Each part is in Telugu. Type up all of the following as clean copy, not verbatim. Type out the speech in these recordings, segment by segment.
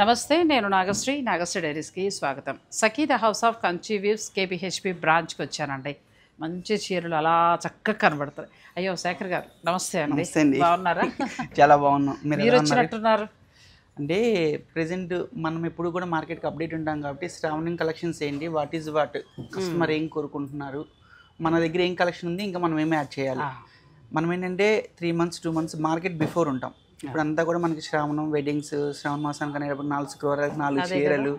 నమస్తే, నేను నాగశ్రీ. నాగశ్రీ డైరీస్కి స్వాగతం. Sakhi the house of Kanchi weaves KPHP బ్రాంచ్కి వచ్చానండి. మంచి చీరలు అలా చక్కగా కనబడతాయి. అయ్యో శేఖర్ గారు నమస్తే అండి. బాగున్నారా? చాలా బాగున్నాం. మీరు వచ్చినట్టున్నారు. అంటే ప్రెసెంట్ మనం ఎప్పుడు కూడా మార్కెట్కి అప్డేట్ ఉంటాం కాబట్టి శ్రావణి కలెక్షన్స్ ఏంటి, వాట్ ఈజ్ వాట్, కస్టమర్ ఏం కోరుకుంటున్నారు, మన దగ్గర ఏం కలెక్షన్ ఉంది, ఇంకా మనం ఏమి యాడ్ చేయాలి. మనం ఏంటంటే 3 months 2 months మార్కెట్ బిఫోర్ ఉంటాం. ఇప్పుడు అంతా కూడా మనకి శ్రావణం వెడ్డింగ్స్, శ్రావణ మాసానికి అనేటప్పుడు 4 శుక్రవారాలకు 4 చీరలు,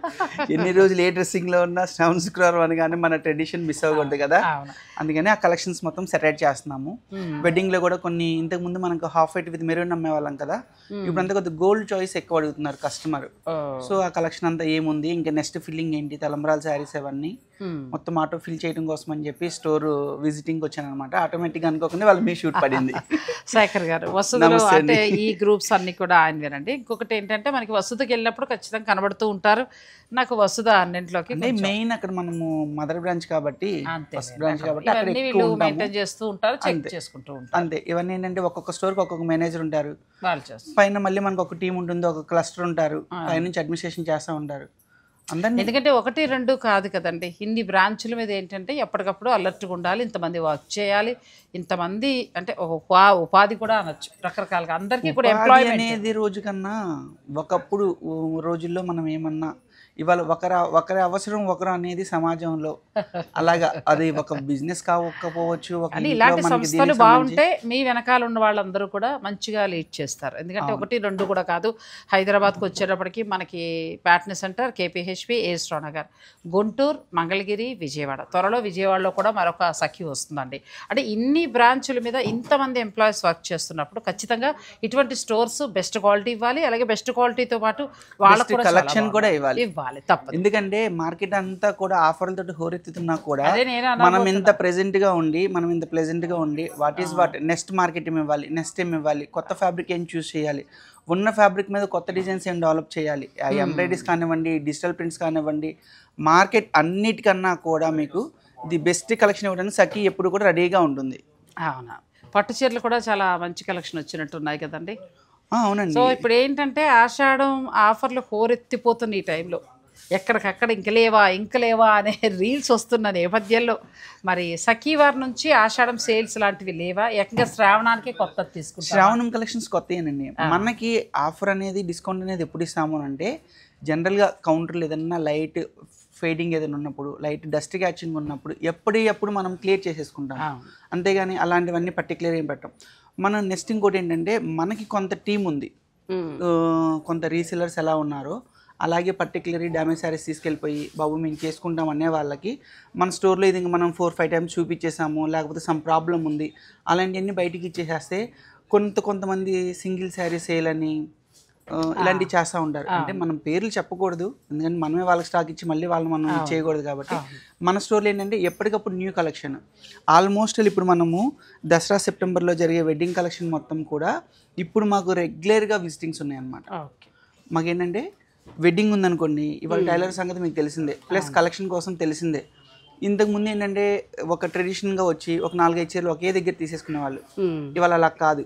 ఎన్ని రోజులు ఏ డ్రెస్సింగ్లో ఉన్నా శ్రావణ శుక్రవారం అనగానే మన ట్రెడిషన్ మిస్ అవ్వకూడదు కదా. అందుకని ఆ కలెక్షన్స్ మొత్తం సెటరేట్ చేస్తున్నాము. వెడ్డింగ్లో కూడా కొన్ని ఇంతకుముందు మనకు హాఫ్ వైట్ విత్ మెరూన్ అమ్మేవాళ్ళం కదా, ఇప్పుడు అంతా కొద్దిగా గోల్డ్ చాయిస్ ఎక్కువ అడుగుతున్నారు కస్టమర్. సో ఆ కలెక్షన్ అంతా ఏముంది, ఇంకా నెక్స్ట్ ఫిల్లింగ్ ఏంటి, తలంబ్రాల శారీస్ అవన్నీ మొత్తం ఆటో ఫిల్ చేయడం కోసం అని చెప్పి స్టోర్ విజిటింగ్ వచ్చాను అనమాట. ఆటోమేటిక్గా అనుకోకుండా వాళ్ళు మీ షూట్ పడింది. శేఖర్ గారు వసతులు అంటే ఈ గ్రూప్స్ అన్ని కూడా ఆయనవేనండి. ఇంకొకటి ఏంటంటే మనకి వసతికి వెళ్ళినప్పుడు ఖచ్చితంగా కనబడుతూ ఉంటారు. నాకు వసుధ అన్నింటిలోకి మెయిన్ అక్కడ మనము మదర్ బ్రాంచ్ కాబట్టి, ఫస్ట్ బ్రాంచ్ కాబట్టి వీళ్ళు మెయింటైన్ చేస్తూ ఉంటారు, చెక్ చేసుకుంటూ ఉంటారు. అంతే. ఇవన్నీ ఏంటంటే ఒక్కొక్క స్టోర్కి ఒక్కొక్క మేనేజర్ ఉంటారు, వాళ్ళు చేస్తారు. పైన మళ్ళీ మనకు ఒక టీం ఉంటుంది, ఒక క్లస్టర్ ఉంటారు, పైన నుంచి అడ్మినిస్ట్రేషన్ చేస్తూ ఉంటారు అందరినీ. ఎందుకంటే 1 2 కాదు కదండి, ఇన్ని బ్రాంచుల మీద ఏంటంటే ఎప్పటికప్పుడు అలర్ట్గా ఉండాలి, ఇంతమంది వర్క్ చేయాలి, ఇంతమంది అంటే ఉపాధి కూడా అనొచ్చు రకరకాలుగా అందరికీ కూడా ఎంప్లాయ్ అనేది. రోజు కన్నా ఒకప్పుడు రోజుల్లో మనం ఏమన్నా ఇవాళ ఒకరి అవసరం ఒకరు అనేది సమాజంలో అలాగా అది ఒక బిజినెస్ కాకపోవచ్చు. ఇలాంటి సంస్థలు బాగుంటే మీ వెనకాల ఉన్న వాళ్ళందరూ కూడా మంచిగా లీడ్ చేస్తారు. ఎందుకంటే 1 2 కూడా కాదు, హైదరాబాద్కి వచ్చేటప్పటికి మనకి ప్యాట్నీ సెంటర్, కేపీహెచ్పి, ఏఎస్ నగర్, గుంటూరు, మంగళగిరి, విజయవాడ, త్వరలో విజయవాడలో కూడా మరొక సఖి వస్తుందండి. అంటే ఇన్ని బ్రాంచుల మీద ఇంతమంది ఎంప్లాయీస్ వర్క్ చేస్తున్నప్పుడు ఖచ్చితంగా ఇటువంటి స్టోర్స్ బెస్ట్ క్వాలిటీ ఇవ్వాలి, అలాగే బెస్ట్ క్వాలిటీతో పాటు వాళ్ళకు కలెక్షన్ కూడా ఇవ్వాలి. తప్పదు. ఎందుకంటే మార్కెట్ అంతా కూడా ఆఫర్లతో హోరెత్తుతున్నా కూడా మనం ఇంత ప్రెజెంట్ గా ఉండి what is what, next market ఏమి ఇవ్వాలి, నెక్స్ట్ ఏమి ఇవ్వాలి, కొత్త ఫ్యాబ్రిక్ ఏం చూస్ చేయాలి, ఉన్న ఫ్యాబ్రిక్ మీద కొత్త డిజైన్స్ ఏం డెవలప్ చేయాలి, ఎంబ్రాయిడరీస్ కానివ్వండి, డిజిటల్ ప్రింట్స్ కానివ్వండి, మార్కెట్ అన్నిటికన్నా కూడా మీకు ది బెస్ట్ కలెక్షన్ ఇవ్వడానికి సఖి ఎప్పుడు కూడా రెడీగా ఉంటుంది. అవునా, పట్టు చీరలు కూడా చాలా మంచి కలెక్షన్ వచ్చినట్టు ఉన్నాయి కదండి. అవునండి. సో ఇప్పుడు ఏంటంటే ఆషాఢం ఆఫర్లు హోరెత్తిపోతున్న ఈ టైంలో ఎక్కడికక్కడ ఇంక లేవా అనే రీల్స్ వస్తున్న నేపథ్యంలో మరి సఖీ వారి నుంచి ఆషాఢం సేల్స్ లాంటివి లేవా? ఏకంగా శ్రావణానికి కొత్త తీసుకుంటాం. శ్రావణం కలెక్షన్స్ కొత్తేనండి. మనకి ఆఫర్ అనేది, డిస్కౌంట్ అనేది ఎప్పుడు ఇస్తాము అంటే జనరల్గా కౌంటర్లు ఏదన్నా లైట్ ఫేడింగ్ ఏదైనా ఉన్నప్పుడు, లైట్ డస్ట్ క్యాచింగ్ ఉన్నప్పుడు ఎప్పుడు మనం క్లియర్ చేసేసుకుంటాం. అంతేగాని అలాంటివన్నీ పర్టికులర్ ఏం పెట్టాం. మన నెక్స్ట్ ఇంకోటి ఏంటంటే మనకి కొంత టీం ఉంది, కొంత రీసెలర్స్ ఎలా ఉన్నారో అలాగే పర్టికులర్లీ డ్యామేజ్ శారీస్ తీసుకెళ్ళిపోయి బాబు మేము చేసుకుంటాం అనే వాళ్ళకి మన స్టోర్లో ఇది మనం 4-5 times చూపించేసాము, లేకపోతే సమ్ ప్రాబ్లం ఉంది అలాంటివన్నీ బయటికి ఇచ్చేసేస్తే కొంతమంది సింగిల్ శారీ సేల్ అని ఇలాంటివి చేస్తూ ఉంటారు. అంటే మనం పేర్లు చెప్పకూడదు, ఎందుకంటే మనమే వాళ్ళకి స్టాక్ ఇచ్చి మళ్ళీ వాళ్ళు మనం చేయకూడదు. కాబట్టి మన స్టోర్లో ఏంటంటే ఎప్పటికప్పుడు న్యూ కలెక్షన్. ఆల్మోస్ట్ ఇప్పుడు మనము దసరా సెప్టెంబర్లో జరిగే వెడ్డింగ్ కలెక్షన్ మొత్తం కూడా ఇప్పుడు మాకు రెగ్యులర్గా విజిటింగ్స్ ఉన్నాయన్నమాట. మాకేంటంటే వెడ్డింగ్ ఉందనుకోండి, ఇవాళ టైలర్ సంగతి మీకు తెలిసిందే, ప్లస్ కలెక్షన్ కోసం తెలిసిందే. ఇంతకుముందు ఏంటంటే ఒక ట్రెడిషనల్గా వచ్చి ఒక 4-5 చీరలు ఒకే దగ్గర తీసేసుకునే వాళ్ళు. ఇవాళ అలా కాదు,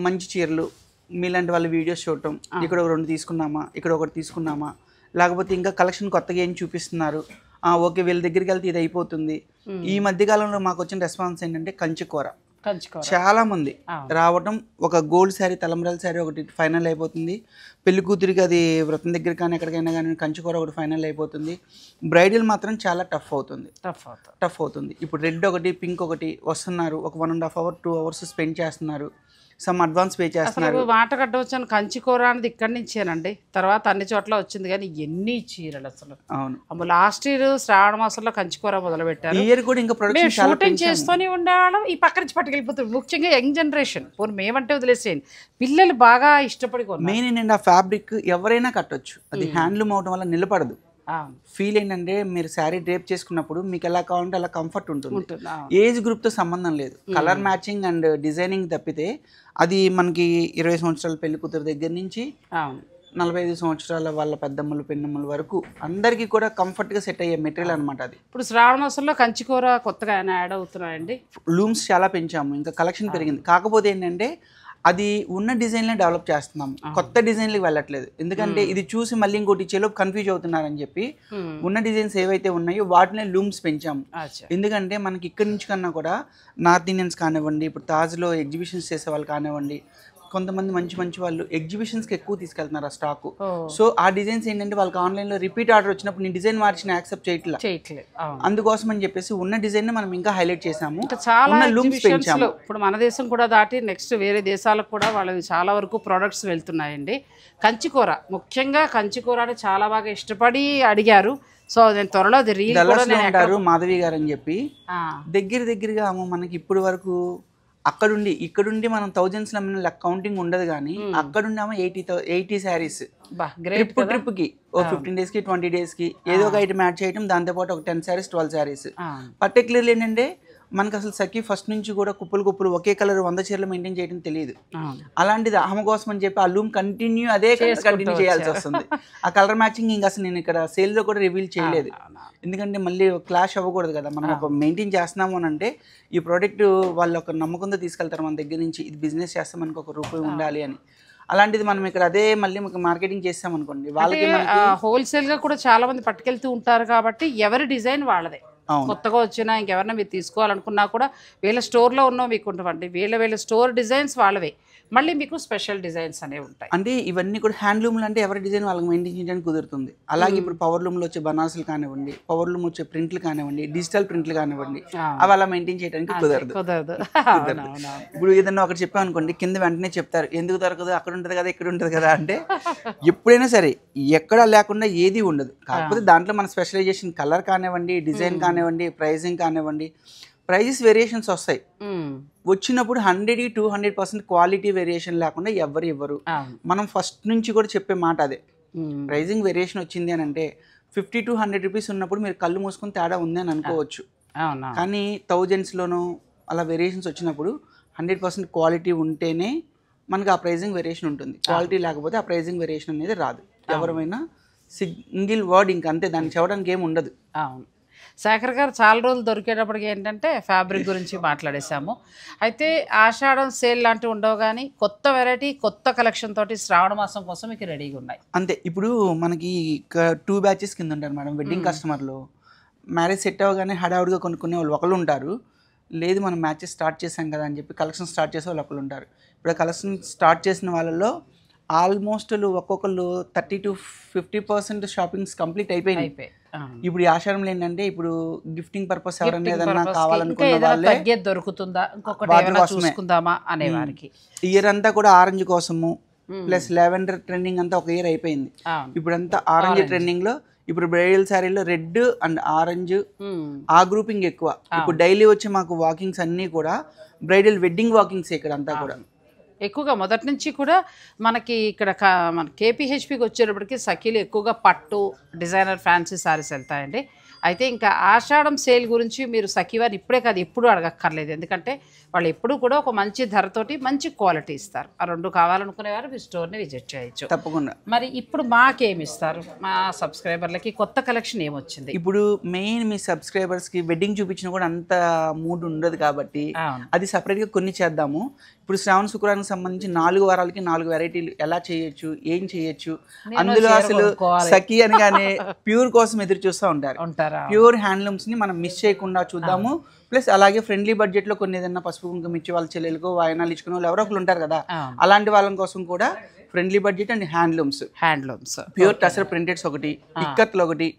మంచి చీరలు మీలాంటి వాళ్ళ వీడియోస్ చూడటం, ఇక్కడ ఒక 2 తీసుకున్నామా, ఇక్కడ ఒకటి తీసుకున్నామా, లేకపోతే ఇంకా కలెక్షన్ కొత్తగా ఏం చూపిస్తున్నారు, ఓకే వీళ్ళ దగ్గరికి వెళ్తే ఇది అయిపోతుంది. ఈ మధ్యకాలంలో మాకు వచ్చిన రెస్పాన్స్ ఏంటంటే కంచికూర చాలా మంది రావటం, ఒక గోల్డ్ శారీ, తలంబ్రాల శారీ ఒకటి ఫైనల్ అయిపోతుంది, పెళ్లి కూతురికి అది వ్రతం దగ్గర కానీ ఎక్కడికైనా కానీ కంచికూర ఒకటి ఫైనల్ అయిపోతుంది. బ్రైడల్ మాత్రం చాలా టఫ్ అవుతుంది. ఇప్పుడు రెడ్ ఒకటి, పింక్ ఒకటి వస్తున్నారు, ఒక 1.5 hour 2 hours స్పెండ్ చేస్తున్నారు, సమ్ అడ్వాన్స్ పే చేస్తున్నారు. మాట కట్టవచ్చాను కంచికూర అనేది ఇక్కడి నుంచేనండి, తర్వాత అన్ని చోట్ల వచ్చింది. కానీ ఎన్ని చీరలు అసలు. అవును, లాస్ట్ ఇయర్ శ్రావణ మాసంలో కంచికూర మొదలు పెట్టారు. ఇయర్ కూడా ఇంకా ప్రొడక్షన్ షూటింగ్ చేస్తూనే ఉండేవాళ్ళం, ఈ పక్క నుంచి పట్టుకెళ్ళిపోతారు. ముఖ్యంగా యంగ్ జనరేషన్, మేమంటే వదిలేసేయండి, పిల్లలు బాగా ఇష్టపడి. మెయిన్ ఏంటంటే ఆ ఫ్యాబ్రిక్ ఎవరైనా కట్టొచ్చు, అది హ్యాండ్లూమ్ అవడం వల్ల నిలబడదు. ఫీల్ ఏంటంటే మీరు శారీ డ్రేప్ చేసుకున్నప్పుడు మీకు ఎలా కావాలంటే అలా కంఫర్ట్ ఉంటుంది. ఏజ్ గ్రూప్తో సంబంధం లేదు, కలర్ మ్యాచింగ్ అండ్ డిజైనింగ్ తప్పితే అది మనకి 20 సంవత్సరాల పెళ్లి కూతురు దగ్గర నుంచి 45 సంవత్సరాల వాళ్ళ పెద్దమ్మలు పెన్నమ్మల వరకు అందరికీ కూడా కంఫర్ట్గా సెట్ అయ్యే మెటీరియల్ అనమాట అది. ఇప్పుడు శ్రావణ మాసంలో కంచికూర కొత్తగా యాడ్ అవుతున్నాయండి. లూమ్స్ చాలా పెంచాము, ఇంకా కలెక్షన్ పెరిగింది. కాకపోతే ఏంటంటే అది ఉన్న డిజైన్లే డెవలప్ చేస్తున్నాం, కొత్త డిజైన్లకు వెళ్ళట్లేదు. ఎందుకంటే ఇది చూసి మళ్ళీ ఇంకోటి ఇచ్చేలో కన్ఫ్యూజ్ అవుతున్నారని చెప్పి ఉన్న డిజైన్స్ ఏవైతే ఉన్నాయో వాటినే లూమ్స్ పెంచాము. ఎందుకంటే మనకి ఇక్కడి నుంచి కన్నా కూడా నార్త్ ఇండియన్స్ కానివ్వండి, ఇప్పుడు తాజ్లో ఎగ్జిబిషన్స్ చేసే వాళ్ళు కానివ్వండి, కొంతమంది మంచి మంచి వాళ్ళు ఎగ్జిబిషన్స్కి ఎక్కువ తీసుకెళ్తున్నారు ఆ స్టాక్. సో ఆ డిజైన్స్ ఏంటంటే వాళ్ళకి ఆన్లైన్లో రిపీట్ ఆర్డర్ వచ్చినప్పుడు నేను డిజైన్ మార్చిన యాక్సెప్ట్ చేయట్లేదు. అందుకోసం అని చెప్పేసి ఉన్న డిజైన్ మనం ఇంకా హైలైట్ చేసాము, చాలా ఎగ్జిబిషన్స్లో ఇప్పుడు మన దేశం కూడా దాటి నెక్స్ట్ వేరే దేశాలకు కూడా వాళ్ళవి చాలా వరకు ప్రోడక్ట్స్ వెళ్తున్నాయండి. కంచికూర, ముఖ్యంగా కంచికూర అని చాలా బాగా ఇష్టపడి అడిగారు. సో నేను త్వరలో అది రీల్ కూడా ఉంటారు మాధవి గారు అని చెప్పి దగ్గరగా మనకి ఇప్పుడు వరకు అక్కడుండి ఇక్కడుండి మనం థౌజండ్స్లో కౌంటింగ్ ఉండదు, కానీ అక్కడుండి ఆమె 80 శారీస్ ట్రిప్కి ఓ 15 daysకి 20 daysకి ఏదో ఒక ఐటమ్ యాడ్ చేయడం, దాంతోపాటు ఒక 10 శారీస్ 12 శారీస్. పర్టికులర్లీ ఏంటంటే మనకు అసలు సఖీ ఫస్ట్ నుంచి కూడా కుప్పలు ఒకే కలర్ 100 చీరలు మెయింటైన్ చేయడం తెలియదు. అలాంటిది ఆమె కోసం అని చెప్పి ఆ లూమ్ కంటిన్యూ చేయాల్సి వస్తుంది. ఆ కలర్ మ్యాచింగ్ ఇంకా అసలు నేను ఇక్కడ సేల్లో కూడా రివీల్ చేయలేదు, ఎందుకంటే మళ్ళీ క్లాష్ అవ్వకూడదు కదా. మనం ఒక మెయింటైన్ చేస్తున్నాము అని అంటే ఈ ప్రోడక్ట్ వాళ్ళు ఒక నమ్మకంతో తీసుకెళ్తారు మన దగ్గర నుంచి, ఇది బిజినెస్ చేస్తే మనకు ఒక రూపాయి ఉండాలి అని. అలాంటిది మనం ఇక్కడ అదే మళ్ళీ మార్కెటింగ్ చేస్తాం అనుకోండి, వాళ్ళకి హోల్సేల్ గా కూడా చాలా మంది పట్టుకెళ్తూ ఉంటారు కాబట్టి ఎవరి డిజైన్ వాళ్ళదే. కొత్తగా వచ్చినా ఇంకెవరైనా మీరు తీసుకోవాలనుకున్నా కూడా వీళ్ళ స్టోర్లో ఉన్నవి మీకు ఉంటుంది, వీళ్ళ స్టోర్ డిజైన్స్ వాళ్ళవే, మళ్ళీ మీకు స్పెషల్ డిజైన్స్ అనేవి ఉంటాయి. అంటే ఇవన్నీ కూడా హ్యాండ్లూమ్లు అంటే ఎవరి డిజైన్ వాళ్ళకి మెయింటైన్ చేయడానికి కుదురుతుంది. అలాగే ఇప్పుడు పవర్ లూమ్లో వచ్చే బనారసులు కానివ్వండి, పవర్ లూమ్ వచ్చే ప్రింట్లు కానివ్వండి, డిజిటల్ ప్రింట్లు కానివ్వండి, అవి అలా మెయింటైన్ చేయడానికి కుదరదు. ఇప్పుడు ఏదన్నా ఒకటి చెప్పాం అనుకోండి, కింద వెంటనే చెప్తారు ఎందుకు దొరకదు, అక్కడ ఉంటుంది కదా ఇక్కడ ఉంటుంది కదా అంటే ఎప్పుడైనా సరే ఎక్కడా లేకుండా ఏది ఉండదు. కాకపోతే దాంట్లో మన స్పెషలైజేషన్ కలర్ కానివ్వండి, డిజైన్ కానివ్వండి, ప్రైజింగ్ కానివ్వండి, ప్రైజెస్ వేరియేషన్స్ వస్తాయి. వచ్చినప్పుడు 100-200% క్వాలిటీ వేరియేషన్ లేకుండా ఎవరు ఇవ్వరు. మనం ఫస్ట్ నుంచి కూడా చెప్పే మాట అదే, ప్రైజింగ్ వేరియేషన్ వచ్చింది అని అంటే 50-100 రూపీస్ ఉన్నప్పుడు మీరు కళ్ళు మూసుకొని తేడా ఉంది అని అనుకోవచ్చు, కానీ థౌజండ్స్లోనూ అలా వేరియేషన్స్ వచ్చినప్పుడు 100% క్వాలిటీ ఉంటేనే మనకి ఆ ప్రైజింగ్ వేరియేషన్ ఉంటుంది. క్వాలిటీ లేకపోతే ఆ ప్రైజింగ్ వేరియేషన్ అనేది రాదు. ఎవరైనా సింగిల్ వర్డ్ ఇంక అంతే, దాన్ని చెప్పడానికి ఏమి ఉండదు. శేఖర్ గారు చాలా రోజులు దొరికేటప్పటికి ఏంటంటే ఫ్యాబ్రిక్ గురించి మాట్లాడేసాము. అయితే ఆషాఢం సేల్ లాంటివి ఉండవు, కానీ కొత్త వెరైటీ కొత్త కలెక్షన్ తోటి శ్రావణ మాసం కోసం మీకు రెడీగా ఉన్నాయి. అంతే, ఇప్పుడు మనకి 2 batches కింద ఉంటారు మేడం. వెడ్డింగ్ కస్టమర్లో మ్యారేజ్ సెట్ అవ్వగానే హడావుడిగా కొనుక్కునే వాళ్ళు ఒకళ్ళు ఉంటారు, లేదు మనం మ్యాచెస్ స్టార్ట్ చేసాం కదా అని చెప్పి కలెక్షన్ స్టార్ట్ చేసే వాళ్ళు ఒకళ్ళు ఉంటారు. ఇప్పుడు ఆ కలెక్షన్ స్టార్ట్ చేసిన వాళ్ళలో ఆల్మోస్ట్ ఒక్కొక్కళ్ళు 30-50% షాపింగ్స్ కంప్లీట్ అయిపోయినాయి. ఇప్పుడు ఈ ఆషాఢంలో ఏంటంటే ఇప్పుడు గిఫ్టింగ్ పర్పస్ ఎవరైనా ఏదన్నా కావాలనుకున్న వాళ్ళే దొరుకుతుందా ఇంకొకటి చూసుకుందామా అనే వారికి ఇయర్ అంతా కూడా ఆరెంజ్ కోసము ప్లస్ లెవెండర్ ట్రెండింగ్ అంతా ఒక ఇయర్ అయిపోయింది. ఇప్పుడంతా ఆరెంజ్ ట్రెండింగ్ లో, ఇప్పుడు బ్రైడల్ శారీలో రెడ్ అండ్ ఆరెంజ్ ఆ గ్రూపింగ్ ఎక్కువ. ఇప్పుడు డైలీ వచ్చి మాకు వాకింగ్స్ అన్నీ కూడా బ్రైడల్ వెడ్డింగ్ వాకింగ్స్ ఇక్కడ అంతా కూడా ఎక్కువగా మొదటి నుంచి కూడా మనకి ఇక్కడ మన కేపీహెచ్పికి వచ్చేటప్పటికి సఖీలు ఎక్కువగా పట్టు డిజైనర్ ఫ్యాన్సీ సారీస్ వెళ్తాయండి. అయితే ఇంకా ఆషాఢం సేల్ గురించి మీరు సఖీ వారిని ఇప్పుడే కాదు ఎప్పుడూ అడగక్కర్లేదు, ఎందుకంటే వాళ్ళు ఎప్పుడూ కూడా ఒక మంచి ధరతోటి మంచి క్వాలిటీ ఇస్తారు. ఆ రెండు కావాలనుకునేవారు మీ స్టోర్ని విజిట్ చేయొచ్చు తప్పకుండా. మరి ఇప్పుడు మాకేమి ఇస్తారు, మా సబ్స్క్రైబర్లకి కొత్త కలెక్షన్ ఏమొచ్చింది? ఇప్పుడు మెయిన్ మీ సబ్స్క్రైబర్స్కి వెడ్డింగ్ చూపించిన కూడా అంత మూడ్ ఉండదు కాబట్టి అది సపరేట్గా కొన్ని చేద్దాము. ఇప్పుడు శ్రావణ శుక్రవారానికి సంబంధించి 4 వారాలకి 4 వెరైటీలు ఎలా చేయొచ్చు, ఏం చేయొచ్చు, అందులో అసలు సఖీ అనగానే ప్యూర్ కోసం ఎదురు చూస్తూ ఉంటారు. ప్యూర్ హ్యాండ్లూమ్స్ ని మనం మిస్ చేయకుండా చూద్దాము. ప్లస్ అలాగే ఫ్రెండ్లీ బడ్జెట్ లో కొన్ని ఏదైనా పసుపు కుంకుమ ఇచ్చి వాళ్ళ చెల్లెలకు వాయనాలు ఇచ్చుకునే వాళ్ళు ఎవరో ఒకరు ఉంటారు కదా, అలాంటి వాళ్ళ కోసం కూడా friendly budget and handlooms pure tussar ప్రింటెడ్స్ ఒకటి, ఇక్కత్లు ఒకటి,